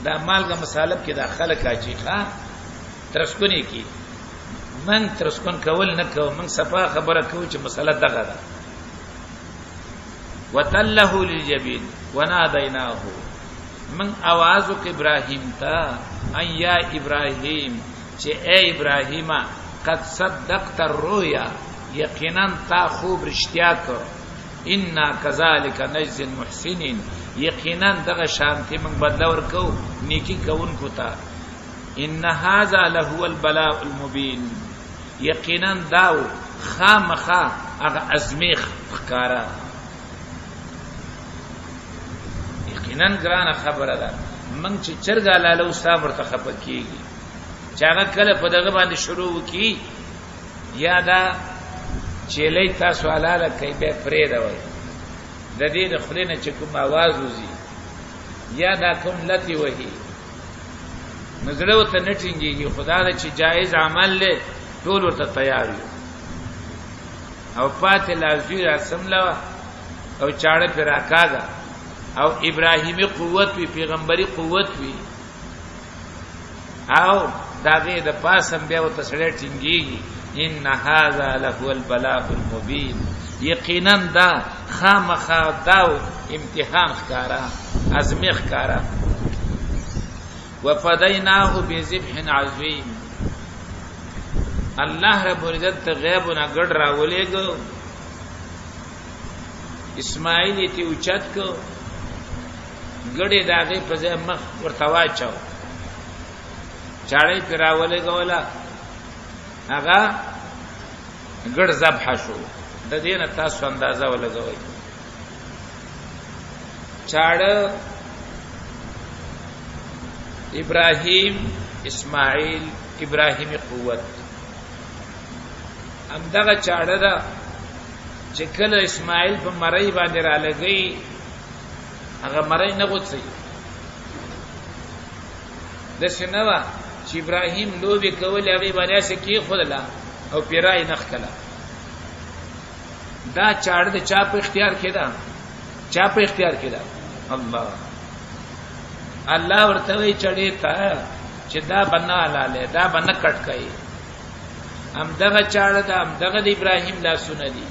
دا مالګه مصالب کې داخله کاچی ښا ترسکونی کی من ترسکون کول نه کو من صفا خبره کو چې مسله دغه ده وتله للجبين وناديناه من اوازو کې ابراهيم تا ايا ابراهيم چې اے ابراهيم قد صدقت الرؤيا یقینا تا خوب رښتیا کړ ان كذلك نجزي المحسنين یقینا دغه شانتی من بدلا ورکو نیکی کوونکو ته ان هذا له البلاء المبين یقینا داو خامخا هغه ازمیخ ښکارا یقینا ګرانه خبره ده من چې چرګا لاله استاد ورته خپکیږي چې هغه کله په دغه باندې شروع وکي یا دا چیلې تاسو علاله کوي به فرید وای د دې د خلینو چې کوم आवाज وزي یا دا کوم لتی وਹੀ نظر او ته نټینګي خدا دې چې جایز عمل له ټول ورته تیار یو او پاتې لازم رسم لا او چاړه پر راکاګه او ابراهیمی قوت وی پیغمبري قوت وی او داغه د پاسم بیا وته سره ټینګي ان هذا له البلاء المبين یقینا دا خامخا داو امتحان ښکارا ازمیخ ښکارا وفديناه بذبح عظيم الله رب العزت غیبنا ګډ راولېګو اسماعیل ته اوچت کو ګډې داغه په ځای مخ ورته واچو چاړې پر راولېګو ولا هغه ګډ ذبح شو د دې نه تاسو اندازه ولګوي چاړه ابراهيم اسماعیل ابراهیمی قوت همدغه چاړه دا چې کله اسماعیل په مړی باندې را لګي هغه مړی نه غوڅي د شنوا چې ابراهیم لوبي کول هغه باندې سکی خدلا او پیرای نخکلا دا چاړه د چا په اختیار کې ده چا په اختیار کې ده الله ورته وی چړې تا چې دا بنا لاله دا بنا کټکای هم دغه چاړه دا هم دغه د ابراهیم لاسونه دي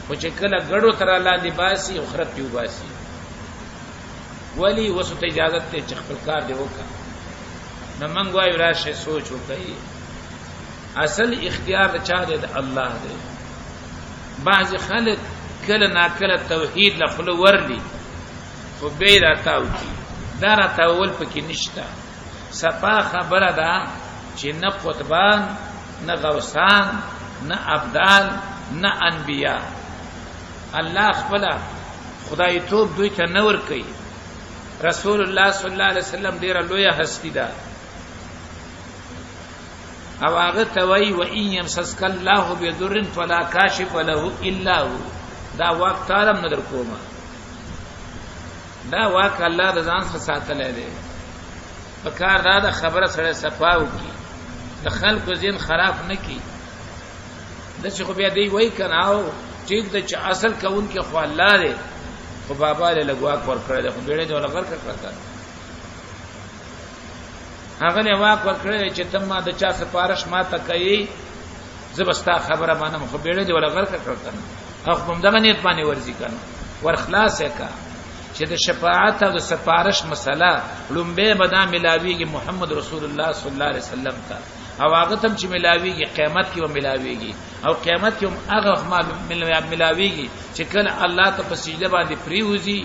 او چې کله غړو تر لاندې باسي او خرت پیو باسي ولی وسو ته اجازه ته چې خپل کار دی وکړه نو موږ وایو راشه سوچ وکړي اصل اختیار چا دی د الله دی بعض خلک کله ناکله توحید لخلو ورلی خو به راتاو کی دا راتاول پکې نشته صفا خبره ده چې نه قطبان نه غوثان نه ابدال نه انبیاء الله خپل خدای توب دوی ته نور کوي رسول الله صلی الله علیه وسلم ډیره لویه هستی ده او هغه ته وی و ان یمسسک الله بضر فلا کاشف له الا هو دا وخت عالم نه در کومه دا واک الله د ځان څخه ساتلې ده پکار دا خبره سره صفاو کی د خلکو زین خراب نه کی د څه خو بیا دی وای کناو ټیک د چې اصل کون کې خو الله دی خو بابا له لګواک ور کړل خو بیره دی ولا غر کړل هغه نه واک ور کړل چې تم ما د چا سفارش ما ته کوي زبستا خبره باندې خو بیره دی ولا غر کړل هغه هم دغه نیت باندې ورزي کنه ور خلاص کا چې د شفاعت او د سفارش مسله لومبه بدا ملاویږي محمد رسول الله صلی الله علیه وسلم ته او هغه تم چې ملاویږي قیامت کې و ملاویږي او قیامت کې هم هغه ملاویږي چې کله الله ته په سجده باندې پریوزي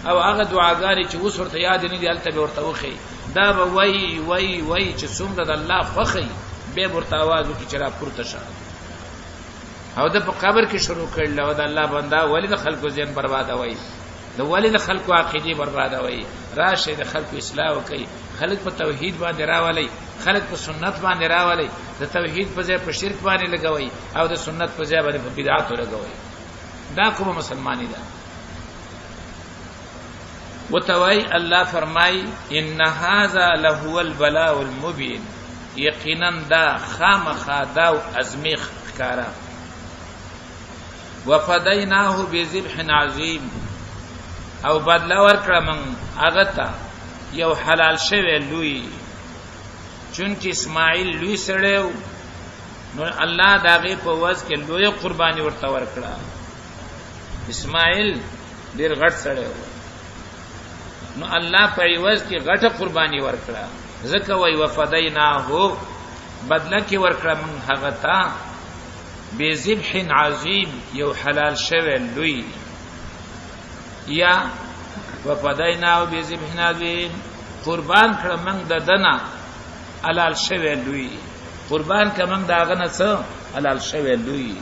او هغه دعاګانې چې اوس ورته یاد نه دي الته ورته وخی دا به وای چې څومره د الله خوخی به ورته आवाज وکړي چې را پورته شه او د په قبر کې شروع کړل او د الله بندا ولې د خلکو ځین برباد وای د ولې د خلکو عقیده برباد وای راشه د خلکو اصلاح وکي خلک په توحید باندې راولي خلک په سنت باندې راولي د توحید په ځای په شرک باندې لګوي او د سنت په ځای باندې په بدعت لګوي دا کوم مسلمانی ده وتوای الله فرمای ان هذا له البلاء المبين یقینا دا خامخا دا ازمیخ کارا وفديناه بذبح عظیم او بدلا ورکړه من هغه ته یو حلال شوی لوی چونکه اسماعیل لوی سړیو نو الله داغه په وځ کې لوی قرباني ورته ورکړه اسماعیل ډیر غټ سړیو نو الله په عوض کې غټه قرباني ورکړه ځکه وای وفدینا هو بدله کې ورکړه من هغه تا بذبح عظیم یو حلال شوی لوی یا وفدینا بذبح عظیم قربان کړه من د دنا حلال شوی لوی قربان کمن داغه نه څه حلال شوی لوی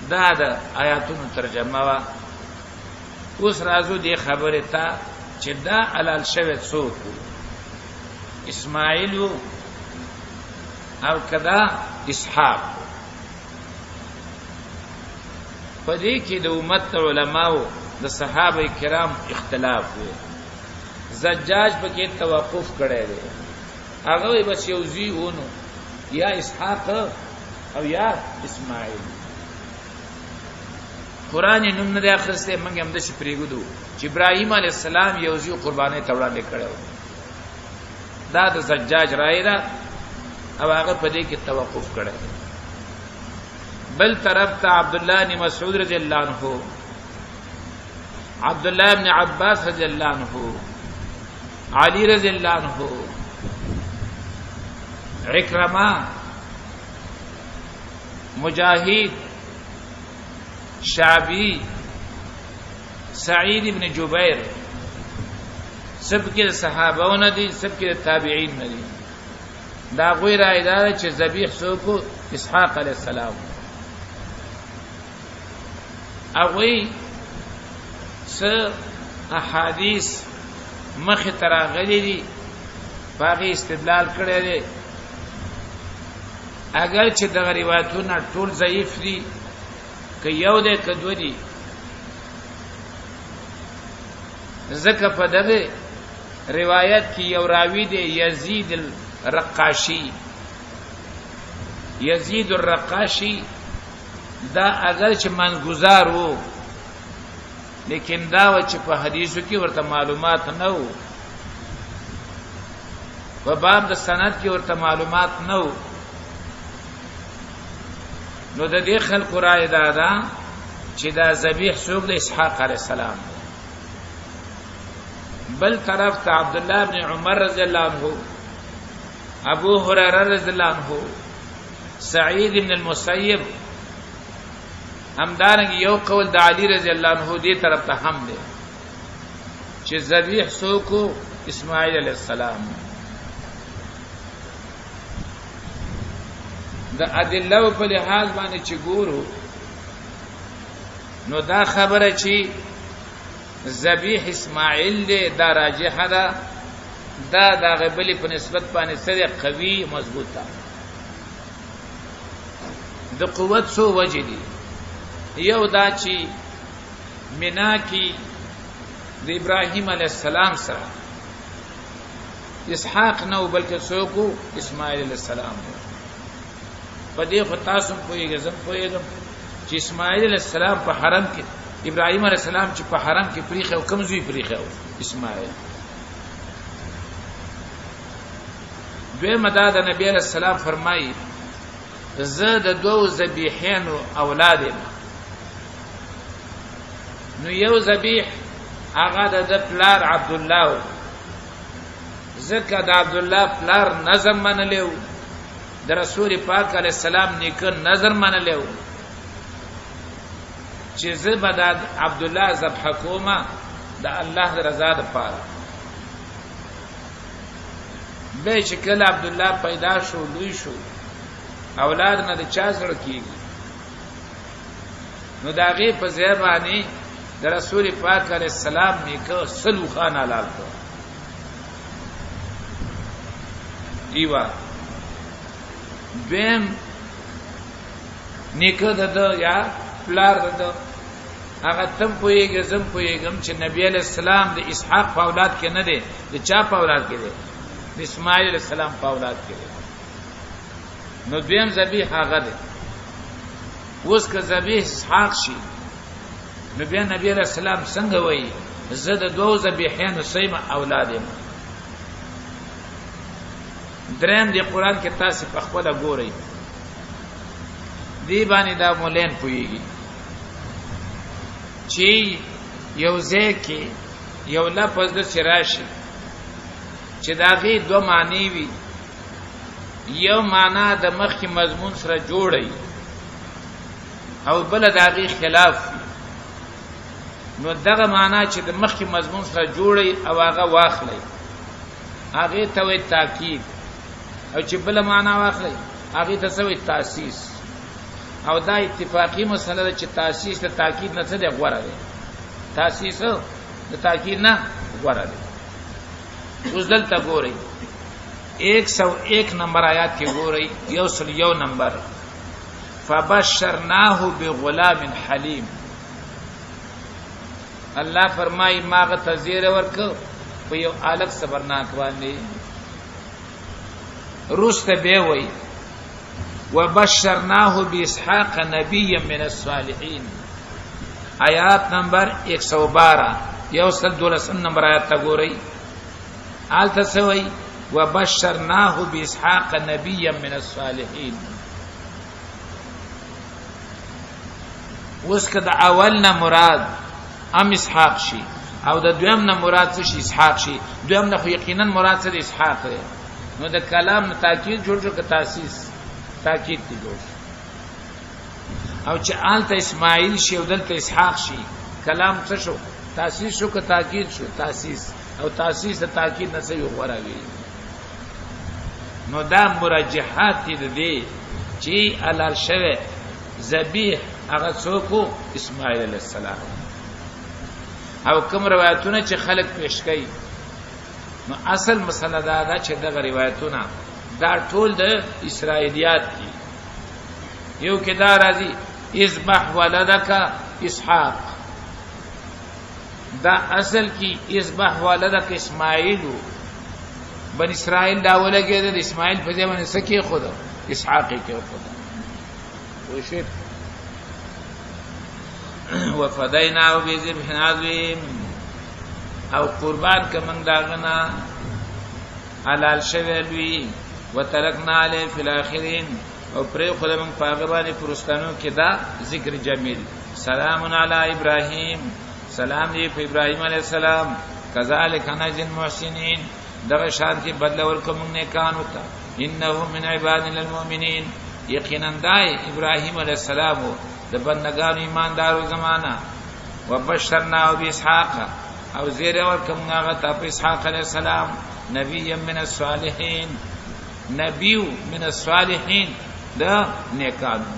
دا د آیاتونو ترجمه وا اوس راځو دې خبره ته چې دا حلال شوی څوک اسماعیل او کدا اسحاق پدې کې د امت علماو د صحابه کرام اختلاف وي زجاج پکې توقف کړی دی هغه بس یو زی ونه یا اسحاق او یا اسماعیل قران نوم نه اخرسته موږ هم د شي پریګو چې ابراهیم علی السلام یو زی قربانه توړاندې کړو دا د زجاج رائے دا او هغه په دې کې توقف کړی بل طرف ته عبد الله بن مسعود رضی الله عنه عبد الله بن عباس رضی الله عنه علی رضی الله عنه عکرمہ مجاہد شعبی سعید ابن جبیر سب کے صحابہ نے دی سب کے تابعین نے دی دا غوی رائے دار چې ذبیح سوکو اسحاق علیہ السلام اغوی س احادیث مخ تراغلی دی باقی استدلال کړی دی اگر چې د روایتونو ټول ضعیف دي که یو دی که دو دي ځکه په دغه روایت کې یو راوی دی یزید الرقاشی یزید الرقاشی دا اگر چې منګزار وو لیکن دا و چې په حدیثو کې ورته معلومات نه وو په باب د سند کې ورته معلومات نه وو نو د دې خلکو رائے دا چې دا ذبیح څوک د اسحاق علیه السلام بل طرف ته عبد الله بن عمر رضی الله عنه ابو هريره رضی الله عنه سعید بن المسیب همدارنګ یو قول د علی رضی الله عنه دې طرف ته هم دی چې ذبیح څوک اسماعیل علیه السلام د ادله په لحاظ باندې چې ګورو نو دا خبره چې ذبیح اسماعیل دې دا راجحه ده دا د غبلی په نسبت باندې سره قوي مضبوطه د قوت سو وجه دي یو دا چې مینا کې د ابراهیم علی السلام سره اسحاق نو بلکې څوک اسماعیل علی السلام په دې خو تاسو پوهیږئ زم پوهیږم چې اسماعیل علیہ السلام په حرم کې ابراهیم علیہ السلام چې په حرم کې پریخه او کمزوی پریخه اسماعیل دوی مداد نبی علیہ السلام فرمایي زه د دوو ذبیحین اولاد نو یو ذبیح هغه د پلار عبد الله زکه د عبد الله پلار نظم منلو د رسول پاک علیہ السلام نیکه نظر منلو چې زبداد عبد الله ذبح کوما د الله رضا لپاره به چې کله عبد الله پیدا شو لوی شو اولاد نه د چا سره کیږي نو داغه په ځای باندې د رسول پاک علیہ السلام نیکه سلو خان حلال کړ دیوا دویم نیکه دده یا پلار دده هغه تم پویږي زم پویږم چې نبی علیہ السلام د اسحاق په اولاد کې نه دی د چا په اولاد کې دی د اسماعیل علیہ السلام په اولاد کې دی نو دویم ذبیح هغه دی اوس که ذبیح اسحاق شي نو بیا نبی علیہ السلام څنګه وایي زه د دوو ذبیحینو سیم اولاد یم. دریم دی قرآن کې تاسو په خپل ګورئ دی باندې دا مولین پويږي چې یو ځکه یو لفظ د سراشي چې داغي دو معنی وي یو معنا د مخکې مضمون سره جوړي او بل داغي خلاف نو دغه معنا چې د مخکې مضمون سره جوړي او هغه واخلي هغه ته وي تاکید او چې بل معنا واخلي هغه ته څه وي تاسیس او دا اتفاقی مسله ده چې تاسیس ته تاکید نه څه دی غوړه دی تاسیس د تاکید نه غوړه دی. اوس دلته ګورئ 101 نمبر آیات کې ګورئ 101 نمبر فبشرناه بغلام حلیم. الله فرمایي ماغه تزیر ورکو په یو الګ صبرناک باندې رسته به وای وبشرناه باسحاق نبيا من الصالحين. آیات نمبر 112 112 نمبر آیات تا ګورئ آلته سوي وبشرناه باسحاق نبيا من الصالحين. اوس کده اولنا مراد ام اسحاق شي او د دویم نه مراد څه شي اسحاق شي. دویم نه خو یقینا مراد څه د اسحاق دی نو د کلام نه تاکید جوړ شو که تاسیس تاکید دی جوړ او چې آلته اسماعیل شي او دلته اسحاق شي کلام څه شو تاسیس شو که تاکید شو تاسیس او تاسیس ته تاکید نه سوي غوړاوي. نو دا مرجحات دي چې علال شوه ذبیح هغه څوک اسماعیل علیه السلام او کوم روایتونه چې خلق پیش کړي نو اصل مسله دا ده چې دغه روایتونه دا ټول د اسرائیلیات دي. یو کې دا راځي اذبح ولدک اسحاق دا اصل کې اذبح ولدک اسماعیل بن اسرائیل دا ولګي د اسماعیل په ځای باندې سکی خود اسحاق کې خود وشي وفدینا بذبح عظیم او قربان کمن داغنا حلال شویلوی وترکنا علی فی الاخرین او پر خود من پاغبانی پرستانو کې دا ذکر جمیل. سلام علی ابراهیم سلام دی په ابراهیم علیہ السلام کذالک نجزی المحسنین دغه شان کې بدل ورکوم نه کانو تا انه من عبادنا المؤمنین یقینا دای ابراهیم علیہ السلام د بندگانو ایماندارو زمانہ وبشرنا باسحاق او زیر ورکوم هغه ته په اسحاق علیہ السلام نبی من الصالحین نبی من الصالحین دا نیکانو.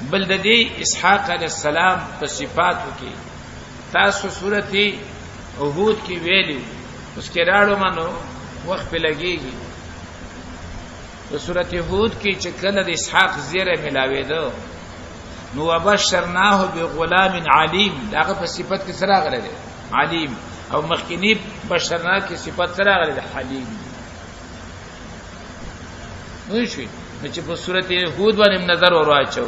بل د دې اسحاق علیہ السلام په صفاتو کې تاسو سورته احود کې ویلو اوس کې راړو مانو وخت په لګيږي په سورته احود کې چې کله د اسحاق زیره ملاوي دو نو وبشرناه بغلام علیم داغه په صفت کې سره غره دي علیم او مخکینی بشرنا کې صفت سره غره دي حلیم. نو شي چې په سورته هود باندې نظر ورواچو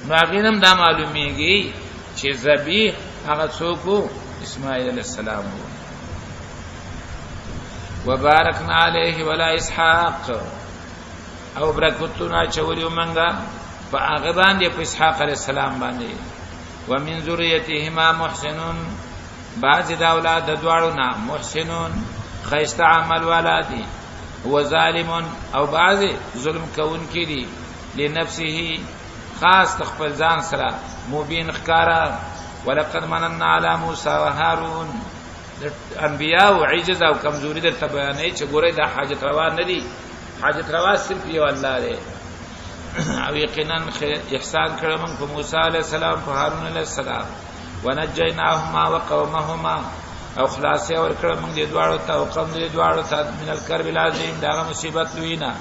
نو هغه هم دا معلومیږي چې ذبیح هغه څوک اسماعیل علیہ السلام وبارکنا علیه ولا اسحاق او برکتنا چولیو منګه په هغه باندې په اسحاق علیہ السلام باندې ومن ذریتهما محسنون بعض د اولاد د دواړو نه محسنون خیسته عمل ولادي هو ظالم او بعض ظلم کون کړي لنفسه خاص خپل ځان سره مبین خکارا ولقد مننا علی موسی و هارون انبیاء او عجز او کمزوری د تبانه چې ګوره د حاجت روا نه دي حاجت روا صرف یو الله دی او یقینا احسان کړو موږ په موسی علیہ السلام په هارون علیہ السلام ونجیناهما وقومهما او خلاصې ور کړو موږ دې دواړو ته او قوم دې دواړو ته من الکرب العظیم دا مصیبت لوینا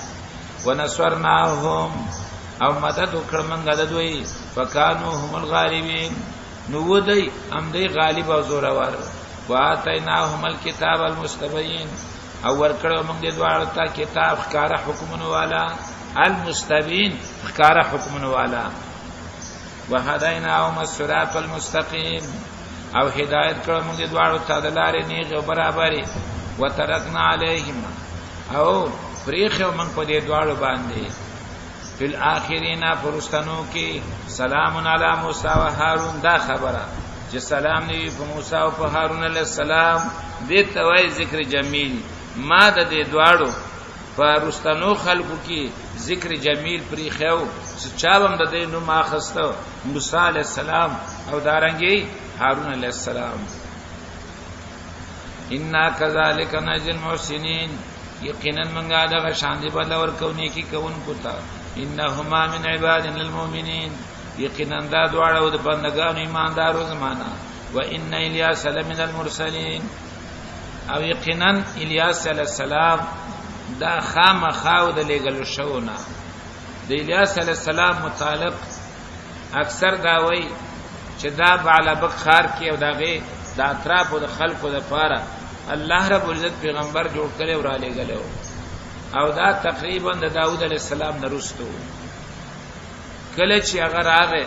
ونصرناهم او مدد وکړو موږ د دوی فکانو هم الغالبین نو ودی هم دې غالب او زور اور واتیناهم الكتاب المستبین او ور کړو موږ دې دواړو ته کتاب ښکارا حکمونه والا المستبین ښکارا حکمونه والا وهدیناهم الصراط المستقیم او هدایت کړو موږ دواړو ته د لارې نیغ او برابرې وترکنا علیهم او پریخو موږ په دې دواړو باندې فی الاخرین فرستنو کې سلام علی موسی و هارون دا خبره چې سلام دی په موسی او په هارون علیہ السلام دې توای ذکر جمیل ما د دې دواړو فرستنو خلقو کې ذکر جمیل پری خو چاوم د دې نو ماخستو موسی علیہ السلام او دارنګي هارون علیہ السلام انا کذالک نجل المحسنین یقینا منګه دا شان دی بدل ورکونی کی کون کوتا انهما من عبادنا المؤمنین یقینا دا دواړو د بندگانو ایماندارو زمانہ و ان الیاس لمن المرسلین او یقینا الیاس علیہ السلام دا خامخاو د لګل شونا د الیاس علیہ السلام متعلق اکثر دا وای چې دا بعلبک خار کې او داغه د اطراف او د خلقو د پاره الله رب العزت پیغمبر جوړ کړي او را لګلو او دا تقریبا د داوود علیہ السلام نرستو کله چې هغه راغی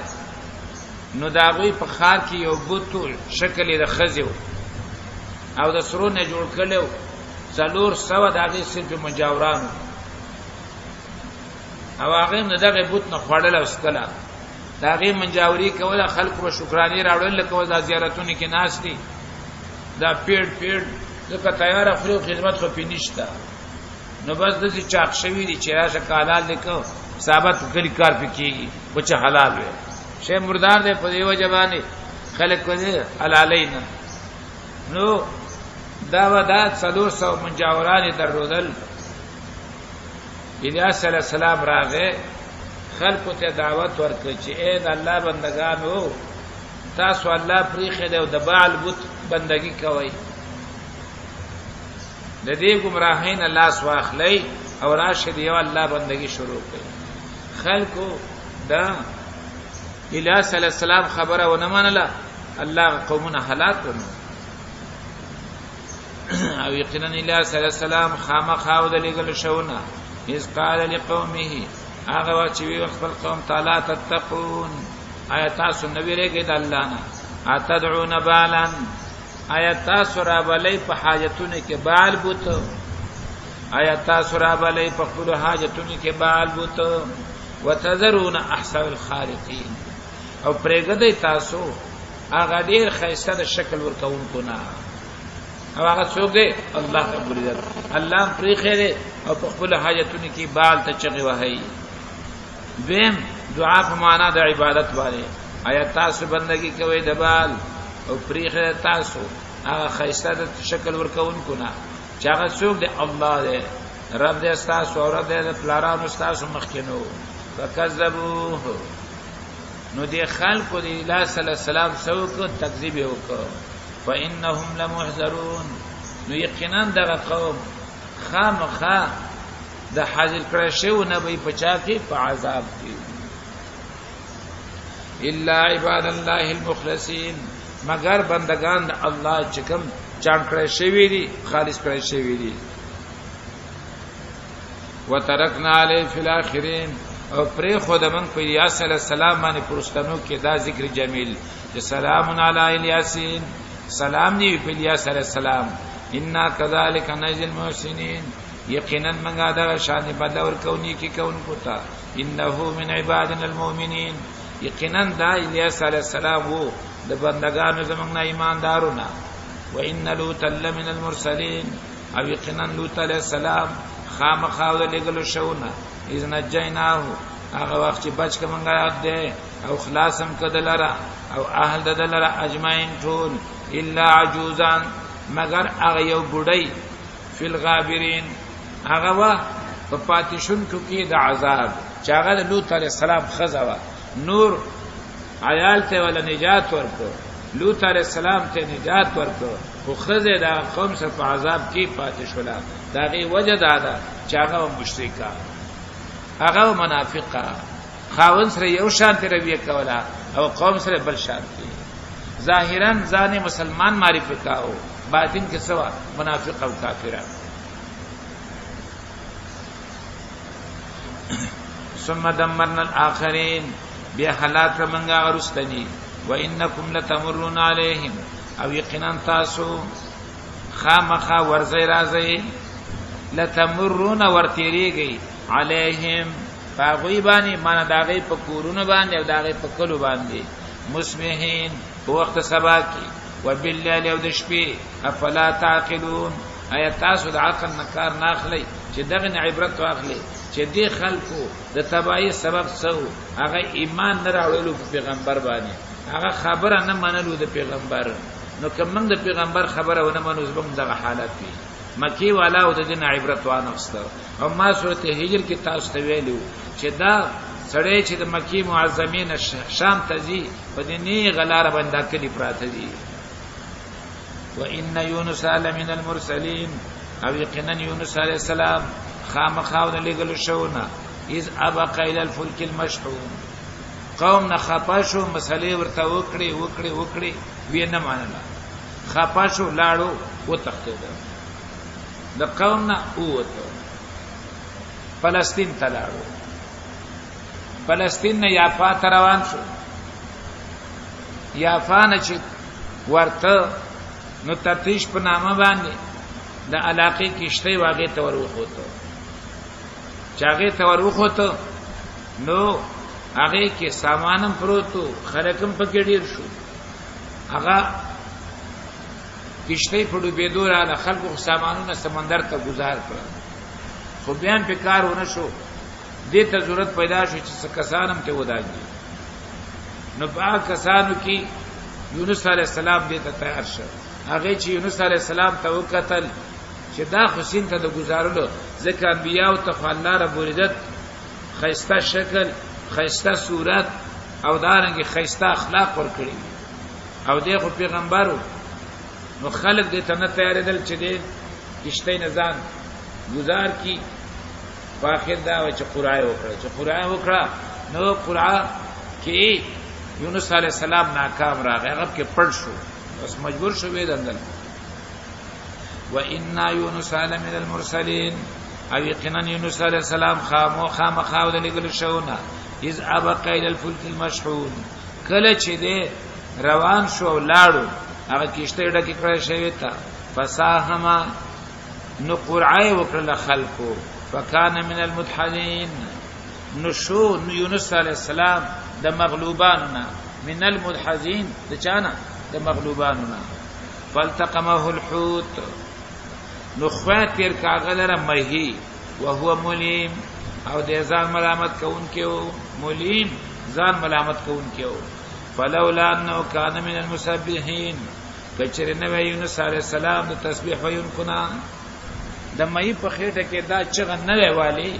نو داوی په خار کې یو بوتو شکل د خزیو او د سرو نه جوړ کړي څلور سو داغه صرف مجاورانو او هغه نه دغه بوت نه خړل او سکلا داغه منجاوري کوله خلق و شکرانی راوړل لکه د زیارتونو کې ناس دي دا پیړ دغه تیار خپل خدمت خو پینشتا نو بس د دې چاق شوی دي چې راشه کالال لیکو ثابت کړي کار پکې بچ حلال وي شی مردار دې په دیو جوانی خلق کو دې حلالینا نو دا ودا 300 منجاوران درودل الیاس علیہ السلام راغه خلق ته دعوت ورکړي چې اے د الله بندگانو تاسو الله پریخه دی او د بعل بت بندگی کوي د دې گمراهین الله سواخلی او راشد یو الله بندگی شروع کړي خلقو دا الیاس علیہ السلام خبره ونه منله الله قومونه هلاک کړو او یقینا الیاس علیہ السلام خامخاو د لګل شونه اذ قال لقومه هغه وخت چې خپل قوم تعالی تتقون آیات سنوی رګه د الله نه اتدعون بالا آیات سورا بلای په حاجتونه کې بال بوت آیات سورا بلای په خپل حاجتونه کې بال بوت وتذرون احسن الخالقین او پرېګدې تاسو هغه ډیر خیسته د شکل ورکوونکو نه او هغه څوک دی الله رب العزت الله پرې خیره او په خپل حاجتونه کې بال ته چغي وهي دیم دعا په معنا د عبادت باندې آیا تاسو بندگی کوي د بال او پریخه تاسو هغه خیسته د شکل ورکوونکو نه چې هغه څوک دی الله دی رب دې تاسو او رب دې پلارانو تاسو مخکینو فکذبوه نو دې خلقو دې الیاس علیہ السلام څوک تکذیب وکړ فانهم لمحذرون نو یقینا دغه قوم خامخا د حاضر کړه شو نه به پچا کې په عذاب کې الا عباد الله المخلصین مگر بندگان د الله چې کوم چان کړه شوی دي خالص کړه شوی دي وترکنا علی فی الاخرین او پرې خود من په الیاس علیہ السلام باندې پرستانو کې دا ذکر جمیل چې سلام علی الیاسین سلام دی په الیاس علیہ السلام انا کذالک نجل المحسنین یقینا منګه دا شان بدل ورکونی کی کون کوتا انه من عبادنا المؤمنین یقینا دا الیاس علیہ السلام وو د بندگانو زمونږ ایماندارونه و ان لوط لمن المرسلین او یقینا لوط علیہ السلام خامخاو لګلو شونه اذن جیناه هغه وخت چې بچ کومګه ده او خلاصم کدلرا او اهل دلرا اجمعین ټول الا عجوزان مگر هغه یو بډای فی الغابرین هغه وا په پاتیشون کې د عذاب چې هغه لوط علیہ السلام خزوا نور عیال ته ول نجات ورکړ لوط علیہ السلام ته نجات ورکړ خو خزه دا قوم سره په عذاب کې پاتې شول دا غي وجه دا چې هغه مشرکا هغه منافقا خاون سره یو شان رویه کولا او قوم سره بل شان دي ظاهرا ځان مسلمان معرفي کاو باطن کې سوا منافق او کافر ثم دمرنا الاخرين بیا هلاک منګه ورستنی وانکم لتمرون علیهم او یقینا تاسو خامخا ورځي راځي لتمرون ورتیریږي علیهم باغوی باندې معنا داغه په کورونه باندې او داغه په کلو باندې مسمحین په وخت سبا کې وبالليل او د شپې افلا تعقلون آیا تاسو د عقل نکار ناخلی چې دغه عبرت واخلي چې دې خلکو د تبعی سبب سو هغه ایمان نه راوړلو په پیغمبر باندې هغه خبره نه منلو د پیغمبر نو کوم د پیغمبر خبره ونه منو زبم دغه حالت وي مکی والا او د دین عبرت وانه او ما سورته هجر کې تاسو ته ویلو چې دا سړی چې د مکی معظمین شام ته ځي په دیني غلار باندې کلی پراته دي وان یونس لمن المرسلین او یقینا یونس علیہ السلام خامخاو لګل شونه اذ ابق الى الفلك المشحون قوم نه خپاشو مسلې ورته وکړي وینه مانله خپاشو لاړو و تختید د قوم نه اوته فلسطین ته لاړو فلسطین نه یافا روان شو یافا نه چې ورته نو ترتیش په نامه باندې د علاقه کشته واغې تور وخوته چاغه تور وخوته نو هغه کې سامانم پروتو خلکم پکې ډیر شو هغه کشته په ډوبې دوره خلکو سامانونه سمندر ته گزار کړ خو بیان په کارونه شو دې ته ضرورت پیدا شو چې کسانم ته وداږي نو په کسانو کې یونس علی السلام دې ته تیار شو هغه چې یونس علی السلام ته وکتل چې دا حسین ته د گزارلو ځکه انبیاء ته الله رب العزت خیسته شکل خیسته صورت او دارنګ خیسته اخلاق ورکړي او دغه پیغمبرو نو خلق دې ته نه تیارېدل چې دې کشته نه ځان گزار کی په اخر دا چې قرآن وکړه نو قرآن کې یونس علی السلام ناکام راغی هغه کې پړ شو بس مجبور شو وې دندل وان یونس لمن المرسلین او یقینا یونس علیہ السلام خامخاو د لګل شونه اذ ابق الى الفلك المشحون کله چې دې روان شو لاړو هغه کشته ډکه کړه شوی تا فساهما نو قرعه وکړه خلقو فکان من المدحضین نشو یونس علیہ السلام د مغلوباننا من المدحضین د چانا د مغلوباننا فالتقمه الحوت نو خواتر کاغلر مہی وهو ملیم او د ځان ملامت کون کېو ملیم ځان ملامت کون کېو فلولا انه كان من المسبحين کچره نو یونس علیہ السلام د تسبیح وینکو نا د مې په خېټه کې دا چغه نه ویوالي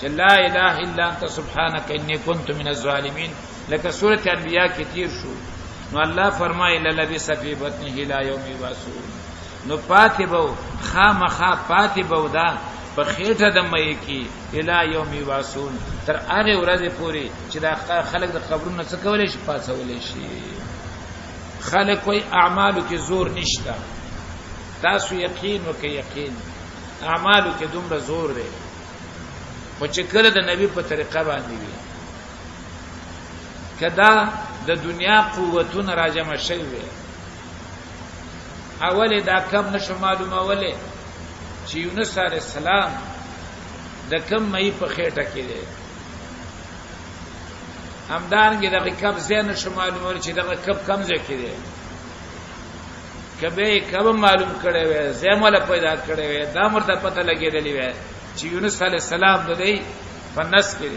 چې لا اله الا انت سبحانك اني كنت من الظالمين لکه سورۃ انبیاء کې تیر شو نو الله فرمایي للبس فی بطنه الى یوم یبعثون نو پاتبو خامخا پاتبو دا په خېټه د مې کې الى یوم یبعثون تر هغه ورځې پورې چې دا خلک د قبرونو څخه کولای شي پاتولای شي خلک کوئی اعمالو کې زور نشته تاسو یقین وکي یقین اعمالو کې دومره زور دی خو چې کله د نبی په طریقه باندې وي کدا د دنیا قوتونه راجمع شوي اوله دا کم نشو معلومه اوله چې یونس علیہ السلام د کم مې په خېټه کې دی همدارنګه د کب زین شو معلومه چې دغه کم ځای کې دی کبه کب معلوم کړي وي زمولا پیدا کړي وي دا مرته پته لګېدلې وي چې یونس علیہ السلام د دې فنس کې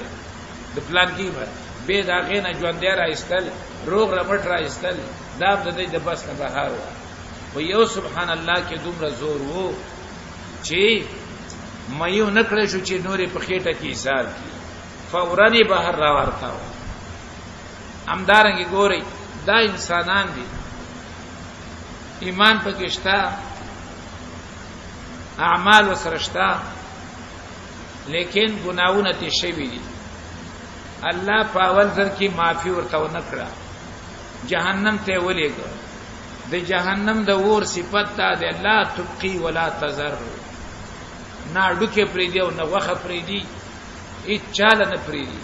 د پلان کې به دا غینه ژوند دی راستل روغ رمټ راستل دا د دې د بس نه بهار و یو سبحان الله کې دومره زور وو چې مېو نکړې شو چې نورې په خېټه کې حساب کی فورانی بهر را ورتاو امدارنګي ګوري دا انسانان دي ایمان پکشتا اعمال وسرشتا لیکن گناہوں ته شوی دي الله پاول ځر کی معافي ورته ونکړه جهنم ته ولېګو د جهنم د ور صفت ده لا تبقي ولا تذر نا ډکه پری دی او نه وخه پری دی هیڅ چاله نه پری دی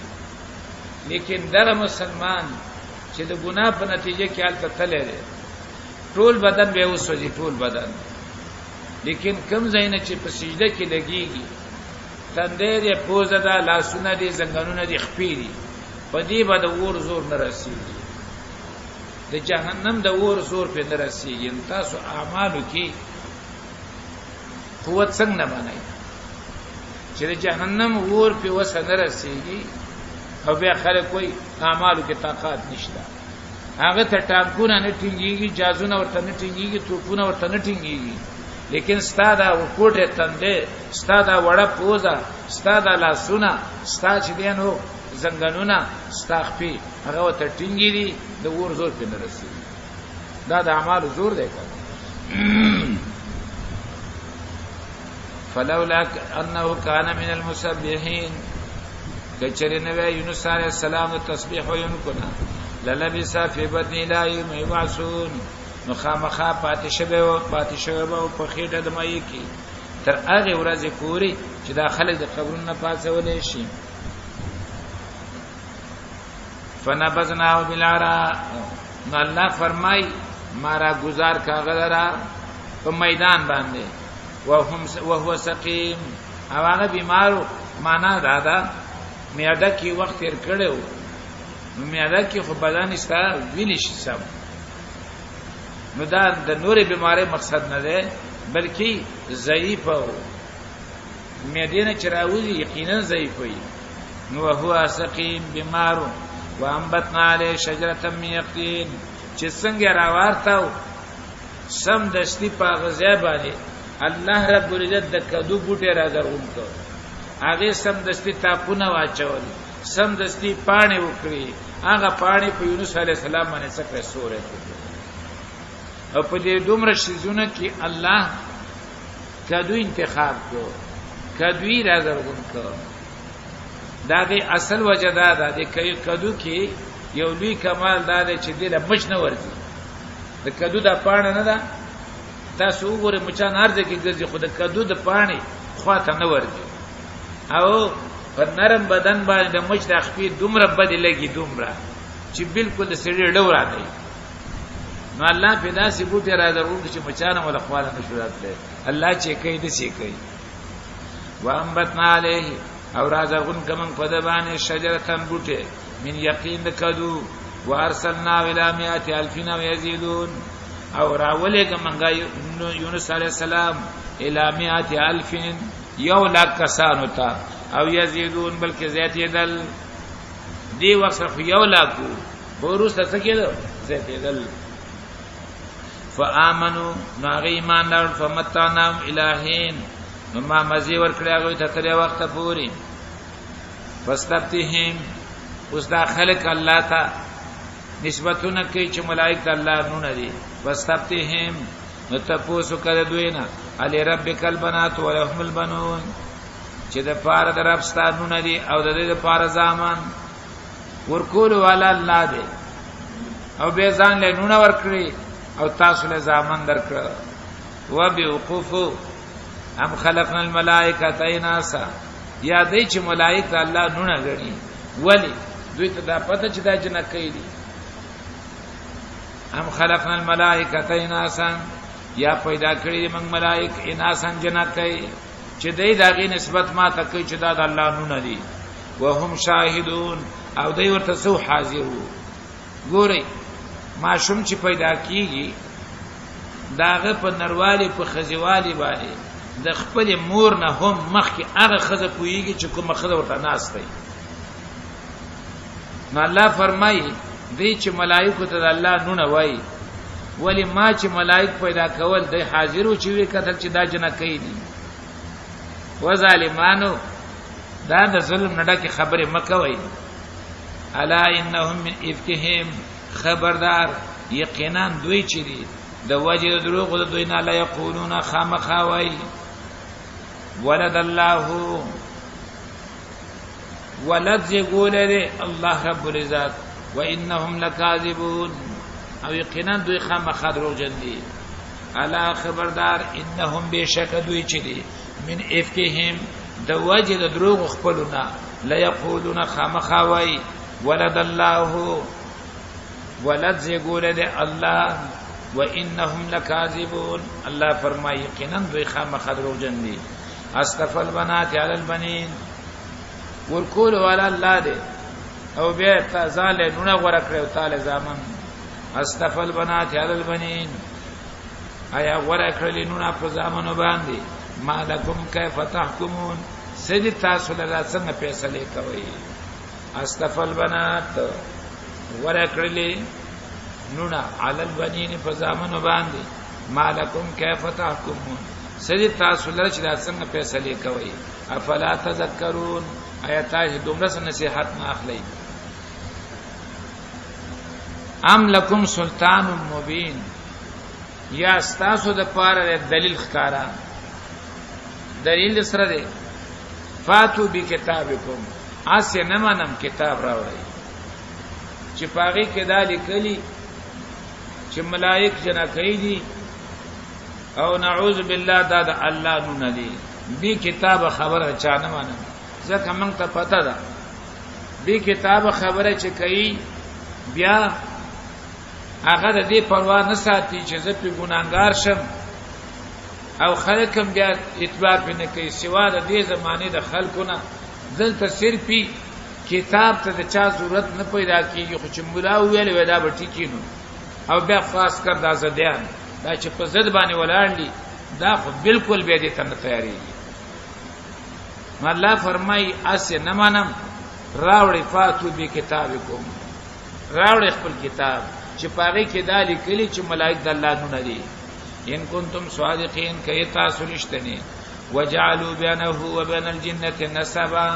لیکن دغه مسلمان چې د ګناه په نتیجه کې حالت تللی دی ټول بدن به وسوځي ټول بدن لیکن کم زینه چې په سجده کې لګيږي تندې دې پوزه ده لاسونه دې زنګانونه دې خپيري په دې باندې ور زور نه رسیږي د جهنم د ور زور په نه رسیږي تاسو اعمالو کې قوت څنګه نه باندې چې د جهنم ور په وسه نه رسیږي او بیا خلک کوئی اعمالو کې طاقت نشته هغه ته ټانکونه نه ټینګيږي جازونه ورته نه ټینګيږي توپونه ورته نه ټینګيږي لیکن ستاده کوټه تندې ستاده وړه پوزا ستاده لاسونه ستا چې دینو زنګانونه ستاخپي هغه ورته ټینګي دي د ور زور په نرسي دا د اعمال زور دی فلولا انه كان من المسبحين کچری نو یونس علیہ السلام تسبیح وینکنا للبس فی بطن لا یوم یبعثون نو خامخا پاتشبه په خېټه د مې کې تر هغه ورځې پوري چې داخله د قبرونو پاتولې شي فنبذناه بالعراء نو الله فرمای مارا گزار کاغذرا په میدان باندې وهو سقیم او هغه بیمارو معنا دادا میاده کې وخت تیر کړو میاده کې خو بدن استا ویلی شي سم نو دا د نورې بیماری مقصد نه ده بلکې ضعیف او میدینه چراوی یقینا ضعیف وي نو هو سقیم بیمارو وانبتنا علی شجره من یقطین چې څنګه راوارتاو سم دستی په غزا باندې الله رب العزت د کدو بوټي راځون کو هغه سم دستی تاپونه واچول سم دستی پانی وکړي هغه پانی په یونس علی السلام باندې څخه سورې او په دې دومره شیزونه کې الله کدو انتخاب کو کدوی راځون کو داغه اصل وجدا ده د کدو کې یو لوی کمال ده چې دله مچ نه ورځي د کدو د پاڼه نه ده تاسو وګوره مچان ارزه کې ګرځي خو د کدو د پاڼې خواته نه ورځي او پر نرم بدن باندې د مچ د خپې دومره بد لګي دومره چې بالکل د سړي ډور راځي نو الله په داسې بوټي راځو چې مچانه ولا خواله نشو راتله الله چې کوي د سې کوي وانبتنا علیه او رازقون کمن پدبانه شجرتن بوټه من یقین کدو وارسلنا الى مئات الفین ويزيدون او راولې کمنګا یونس علی السلام الى مئات الفین یو لاک کسانو ته او یزيدون بلکې زیاتېدل دی وصف یو لاکو ورسته څه کېدو زیاتېدل فآمنوا ناغي ایمان لرل فمتعناهم الہین نو ما مزي ورکړی هغه ته تر وخت پوري فاستفتهم اوس دا خلق الله ته نسبتونه کوي چې ملائکه الله نونه دي فاستفتهم نو تاسو کړه دوی نه علی ربک البنات ولهم البنون چې د پاره د رب ستانونه دي او د دې د پاره ځامان ورکول والا الله دی او به ځان له نونه ورکړي او تاسو له ځامان درکړه وبوقوفو ام خلقنا الملائکه اناسا یا دې چې ملائکه الله نونه غړي ولی دوی ته دا پته چې دا جنکې دي ام خلقنا الملائکه اناسا یا پیدا کړی موږ ملائک اناسا جنکې چې دې داغي نسبت ما ته کوي چې دا د الله نونه دي وهم شاهدون او دوی ورته سو حاضر وو ګوري ما شوم چې پیدا کیږي داغه په نروالی په خزیوالی باندې د خپل مور نه هم مخکې هغه خزه پویږي چې کومه خزه ورته ناشته نو الله فرمایي دې چې ملائکه ته الله نونه وای ولی ما چې ملائک پیدا کول د حاضرو چې وی کتل چې دا جنہ کوي دي وظالمانو دا د ظلم نه ډکه خبره مکوي الا انهم من افکهم خبردار یقینا دوی چې دي د وجه دروغ د دوی نه لا یقولون خامخوي ولد الله ولد یقول الله رب العزت وانهم لكاذبون او یقینا دوی خامخ دروغ جن دي الا خبردار انهم بشک دوی چې دي من افکهم د وجه د دروغ خپلونه لا یقولون خامخوي ولد الله ولد یقول الله وانهم لکاذبون الله فرمایي یقینا دوی خامخا دروغجن دي اصطفى البنات على البنين ورکول والا الله دې او بیا تازه نونه غوړه کړو تعالی زامن اصطفى البنات على البنين آیا غوړه کړلې نونه په زامنو باندې ما لکم کیف تحکمون سید تاسو له څنګه فیصله کوي اصطفى البنات غوړه کړلې نونه على البنين په زامنو باندې ما لکم کیف تحکمون سید تاسو له څنګه فیصله کوي افلا تذکرون آیا تاسو دومره نصیحت نه اخلي ام لکم سلطان مبین یا استاسو د پاره دلیل ښکارا دلیل سره دی فاتو بی کتابکم اسه نه منم کتاب راوړی چې پاغي کې دا لیکلي چې ملائک جنا کوي دي او نعوذ بالله دا د الله نو ندي بی کتاب خبره چا نه منم ځکه موږ ته پته ده بی کتاب خبره چې کوي بیا هغه د دې پروا نه ساتي چې زه په ګناګار شم او خلکم بیا اتباع پنه کوي سوا د دې زمانه د خلکونه دلته صرفي کتاب ته د چا ضرورت نه پیدا کیږي خو چې مولا ویل ودا به ټیکینو او بیا خاص کر دا زديان دا چې په زد باندې ولاړلی دا خو بالکل به دې ته نه تیاریږي الله فرمای اسه نه منم راوړی فاتو به کتابکم راوړی خپل کتاب چې پاره کې دا لیکلي چې ملائک د الله نو ندي ان کنتم صادقین کای تاسو رښتینی وجعلوا بينه وبين الجنه نسبا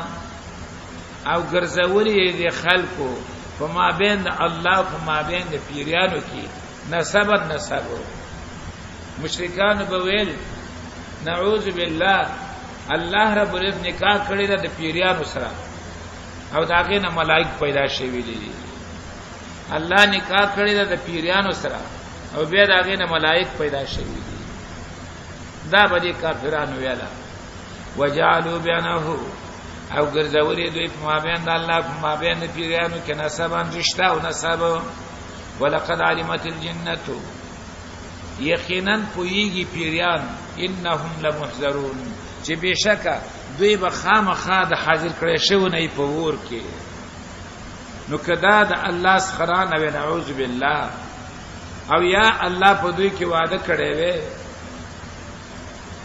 او ګرځولې د خلکو په ما بین الله په ما بین د پیرانو کې نسب مشرکان به ویل نعوذ بالله الله رب العزت نکاح کړی د پیرانو سره او داګه نه ملائک پیدا شوي دي الله نکاح کړی د پیرانو سره او بیا داګه نه ملائک پیدا شوي دي دا به کافرانو ویلا وجعلوا بينه او ګرځولې دوی په مابین د الله په مابین د پیرانو کې نسبان رشتہ او نسب ولقد علمت الجنه یقینا پویږي پیران انهم لمحذرون چې بشکه دوی به خامخا د حاضر کړي شو نه په ور کې نو کدا د الله سخران او نعوذ بالله او یا الله په دوی کې وعده کړي وي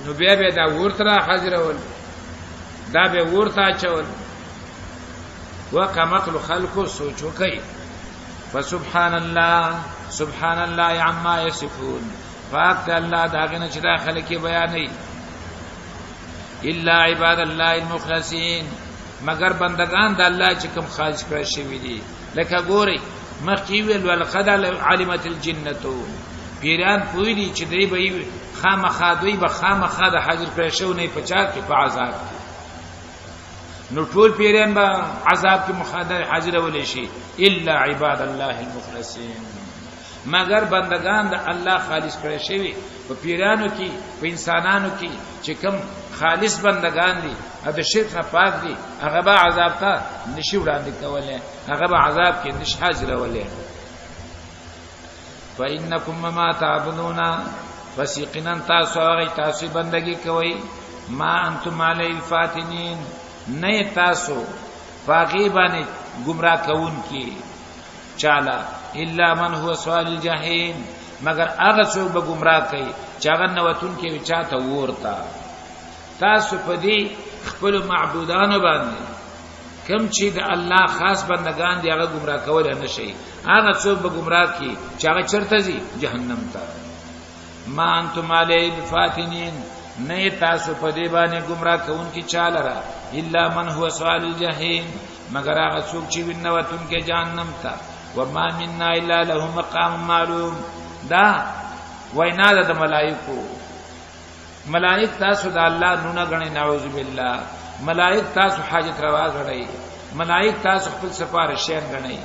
نو بیا به دا ورته حاضرول دا به ورته چول وقمقل خلق سوچو کوي فسبحان الله عما يصفون پاک الله داغه نه چې داخله کې بیان نه الا عباد الله المخلصين مگر بندگان د الله چې کوم خالص کړی شوی دي لکه ګوري مخکې ویل ولقد علمت الجنه پیران پوی دي چې دی به خامخا دوی به خامخا د حاضر کړی شو نه پچا کې په عذاب نو ټول پیران به عذاب کې مخاطر حاضر ولې شي الا عباد الله المخلصين مگر بندگان د الله خالص کړی شوی په پیرانو کې په انسانانو کې چې کوم خالص بندگان دي د شرک نه پاک دي هغه به عذاب ته نشي وړاندې کوله هغه به عذاب کې نشي حاضر ولې فإنكم ما تعبدون فسيقنا تاسو بندگی کوي ما انتم علی الفاتنین نه تاسو فاغیبان گمراه کون کی چالا الا من هو سوال الجحیم مگر هغه څوک به گمراه کوي چې هغه نوتون کې چاته ورتا تاسو په دې خپل معبودانو باندې کم چې د الله خاص بندگان دی هغه گمراه کول نه شي هغه څوک به گمراه کی چې هغه چرته ځي جهنم ته ما انتم علی بفاتنین نه تاسو په دې باندې گمراه کون کی چاله را الا من هو سوال الجحیم مگر هغه څوک چې وینوتون کې جهنم ته وما منا الا له مقام معلوم دا وینا د ملائکو ملائک تاسو د الله نونه غني نعوذ بالله ملائک تاسو حاجت روا غړي ملائک تاسو خپل سفارشین غني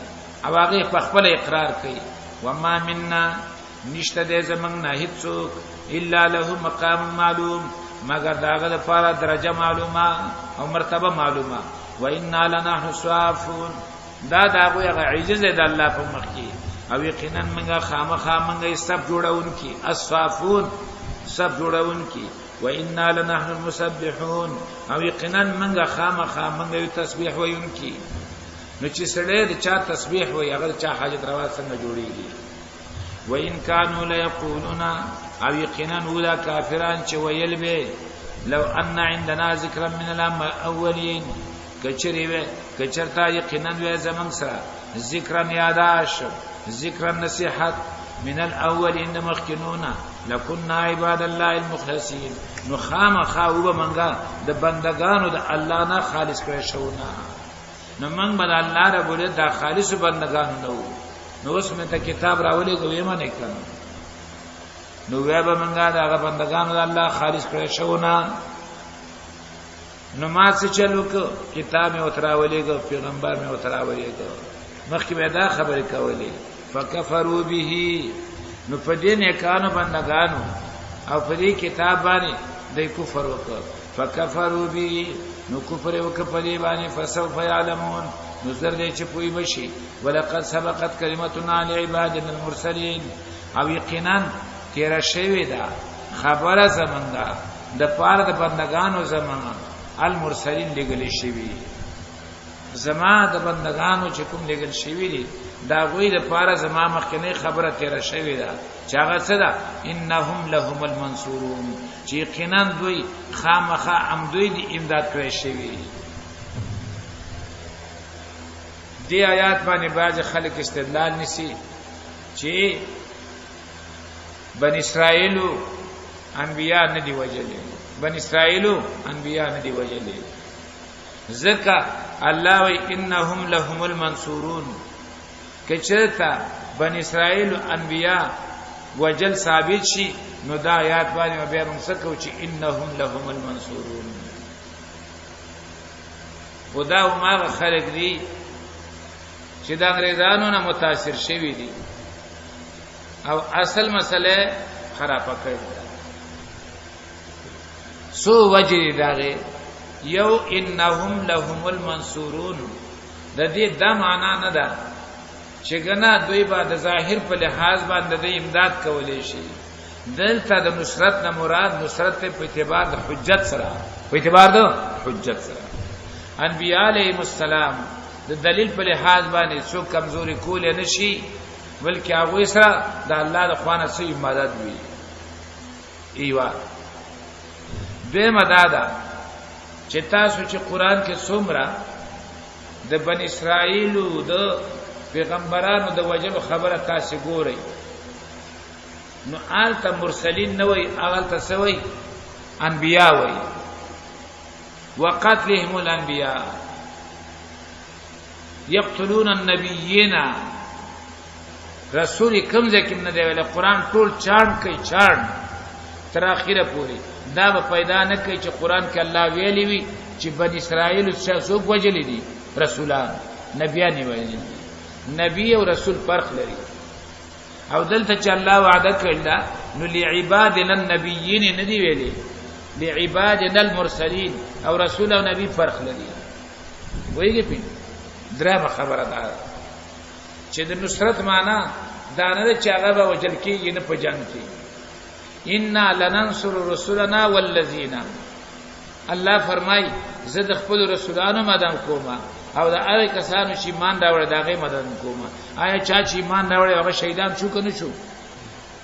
او هغه په خپل اقرار کوي وما منا نشته دې زمنګ نه هیڅوک الا له مقام معلوم مگر داغه لپاره درجه معلومه او مرتبه معلومه و انا لنحن صافون دا داغه عجز د الله په مخ کې او یقینا منګه خامخا منګه سب جوړون کی الصافون سب جوړون کی و انا لنحن المسبحون او یقینا منګه خامخا منګه تسبیح وایون کی نو چې سړی د چا تسبیح وای هغه چا حاجت روا څنګه جوړیږي و ان كانوا ليقولون او یقینا ولا کافران چې ویل به لو ان عندنا ذکرا من الاولین کچری و کچرتا یقینا و زمن سره ذکرا یاداش ذکرا نصیحت من الاولین مخکنونا لكنا عباد الله المخلصین نو خامخا و منګه د بندگانو د الله نه خالص کړی شونا نو موږ بل الله رب ال دا خالص بندگانو نو اوس مې ته کتاب راولې کوي معنی کړم نو بیا به منګه دا بندگانو د الله خالص کړی شونا نو ما څه چلو کو کتاب مې وتراولېګو پیغمبر مې وتراولېګو مخکې به دا خبرې کولې فکفروا به نو په دې نه کانو بندگانو او په دې کتاب باندې د کفر وکړ فکفروا به نو کفر وکړ په دې باندې فسوف يعلمون نو زر دې چې پوي بشي ولقد سبقت كلمتنا لعبادنا المرسلين او یقینا تیر شوی دا خبره زمونږه د پاره د بندگانو زمونږه المرسلین لګل شوی زما د بندگانو چې کوم لګل شوی دي دا غوی د پاره زما مخکنی خبره تیر شوی دا چې هغه څه ده انهم لهم المنصورون چې یقینا دوی خامخا امدوی دی امداد کړی شوی دی آیات باندې باز خلک استدلال نسی چې بنی اسرائیل انبیاء ندی وجلې بنی اسرائیل انبیاء ندی وجلې ذکا الله وی انهم لهم المنصورون کچرتا بنی اسرائیل انبیاء وجل ثابت شي نو دا آیات باندې بیا موږ څه کوو چې انهم لهم المنصورون خدا او ما خلق دي چې دا انګريزانو نه متاثر شوي دي او اصل مسئله خراب کړی سو وجری داغه یو انهم لهم المنصورون د دې د معنا نه ده چې ګنا دوی بعد ظاهر په لحاظ باندې د امداد کولې شي دلته د نصرت نه مراد نصرت په اعتبار د حجت سره په اعتبار د حجت سره انبیاء علیهم السلام د دلیل په لحاظ باندې څو کمزوري کول نه شي بلکې هغه سره د الله د خوانه سي مدد وي ایوا به مدادا چې تاسو چې قران کې څومره د بنی اسرائیل د پیغمبرانو د وجلو خبره تاسو ګورئ نو آلته مرسلین نه وای آلته سوی انبیاء وای وقتلهم الانبیاء یقتلون النبیین رسول کوم ځکه نه دی ول قران ټول چاڼ کوي چاڼ تر اخره پوری دا به پیدا نه کوي چې قران کې الله ویلی وی چې بنی اسرائیل څو وجلی دي رسولان نبیان ویلي نبی او رسول فرق لري او دلته چې الله وعده کړل نو لعبادنا النبیین ندی ویلي لعبادنا المرسلین او رسول او نبی فرق لري وایي په درامه خبره ده چې د نصرت معنا دا نه چې هغه به وجل کېږي نه په جنگ کې ان لننصر رسلنا والذین الله فرمای زه د خپل رسولانو مدد کوم او دا هغه کسانو چې ایمان راوړل دا غي مدد کوم آیا چا چې ایمان راوړل هغه شهیدان شو کنه شو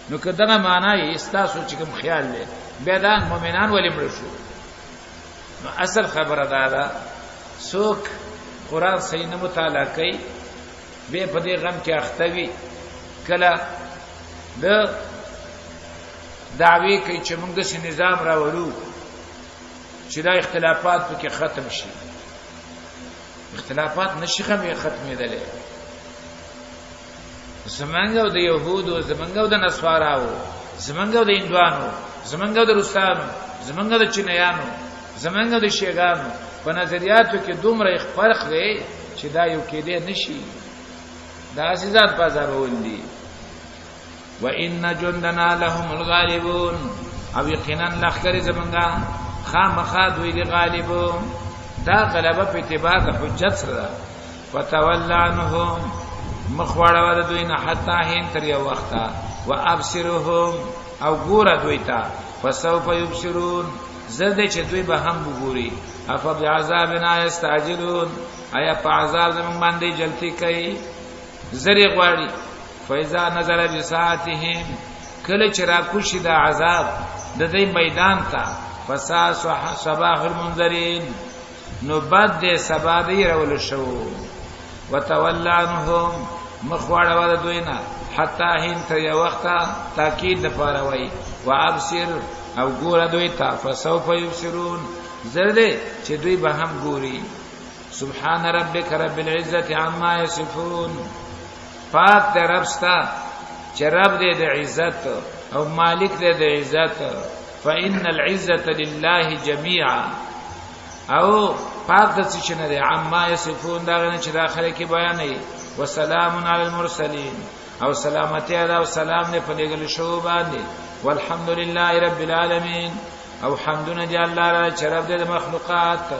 نو کداغه معنا یې استاسو چې کوم خیال لې بيدان مؤمنان ولې مړ شو نو اصل خبره ده څوک قران صحیح نه مطالعه کوي به په دې غم کې اختوي کله د دعوی کوي چې موږ د نظام راوړو چې دا اختلافات پکې ختم شي اختلافات نشي ختمېدل زمونږ د يهودو زمونږ د نصاراو زمونږ د هندوانو زمونږ د روسانو زمونږ د چینایانو زمونږ د شیګانو په نظریاتو کې دومره فرق دی چې دا یو کې دی نشي دا عزیزات بازار ولدي وان جندنا لهم الغالبون او یقینا لخر زمونږه خامخا دوی دی غالبون دا غلبه په اتباع د حجت سره وتولى عنهم مخواړه د دوی نه حتا هین تر یو وخت وابصرهم او ګور دوی ته فسوف یبصرون زده چې دوی به هم وګوري اف بعذابنا یستعجلون آیا په عذاب زمون باندې جلتی کوي زری غواړي فاذا نظر بساعتهم کله چې را کوشي د عذاب د دې میدان ته فسا صباح المنذرین نو بعد د سبا دی رول شو وتولى عنهم مخواړه ول دوینا حتا هین تر یو وخت تاکید د پاره وای وابصر او ګور دوی ته فسوف یبصرون زرده چې دوی به هم ګوري سبحان ربک رب العزه عما یصفون پاک دې رب ستا چې رب دې د عزت او مالک دې د عزت فإن العزة لله جميعا او پاک د څه نه دي عما یصفون دا نه چې داخله کې بیان نه وسلام علی المرسلین او سلامتی او سلام دې په لګل شو باندې والحمد لله رب العالمین او حمدنا جل الله رب د مخلوقات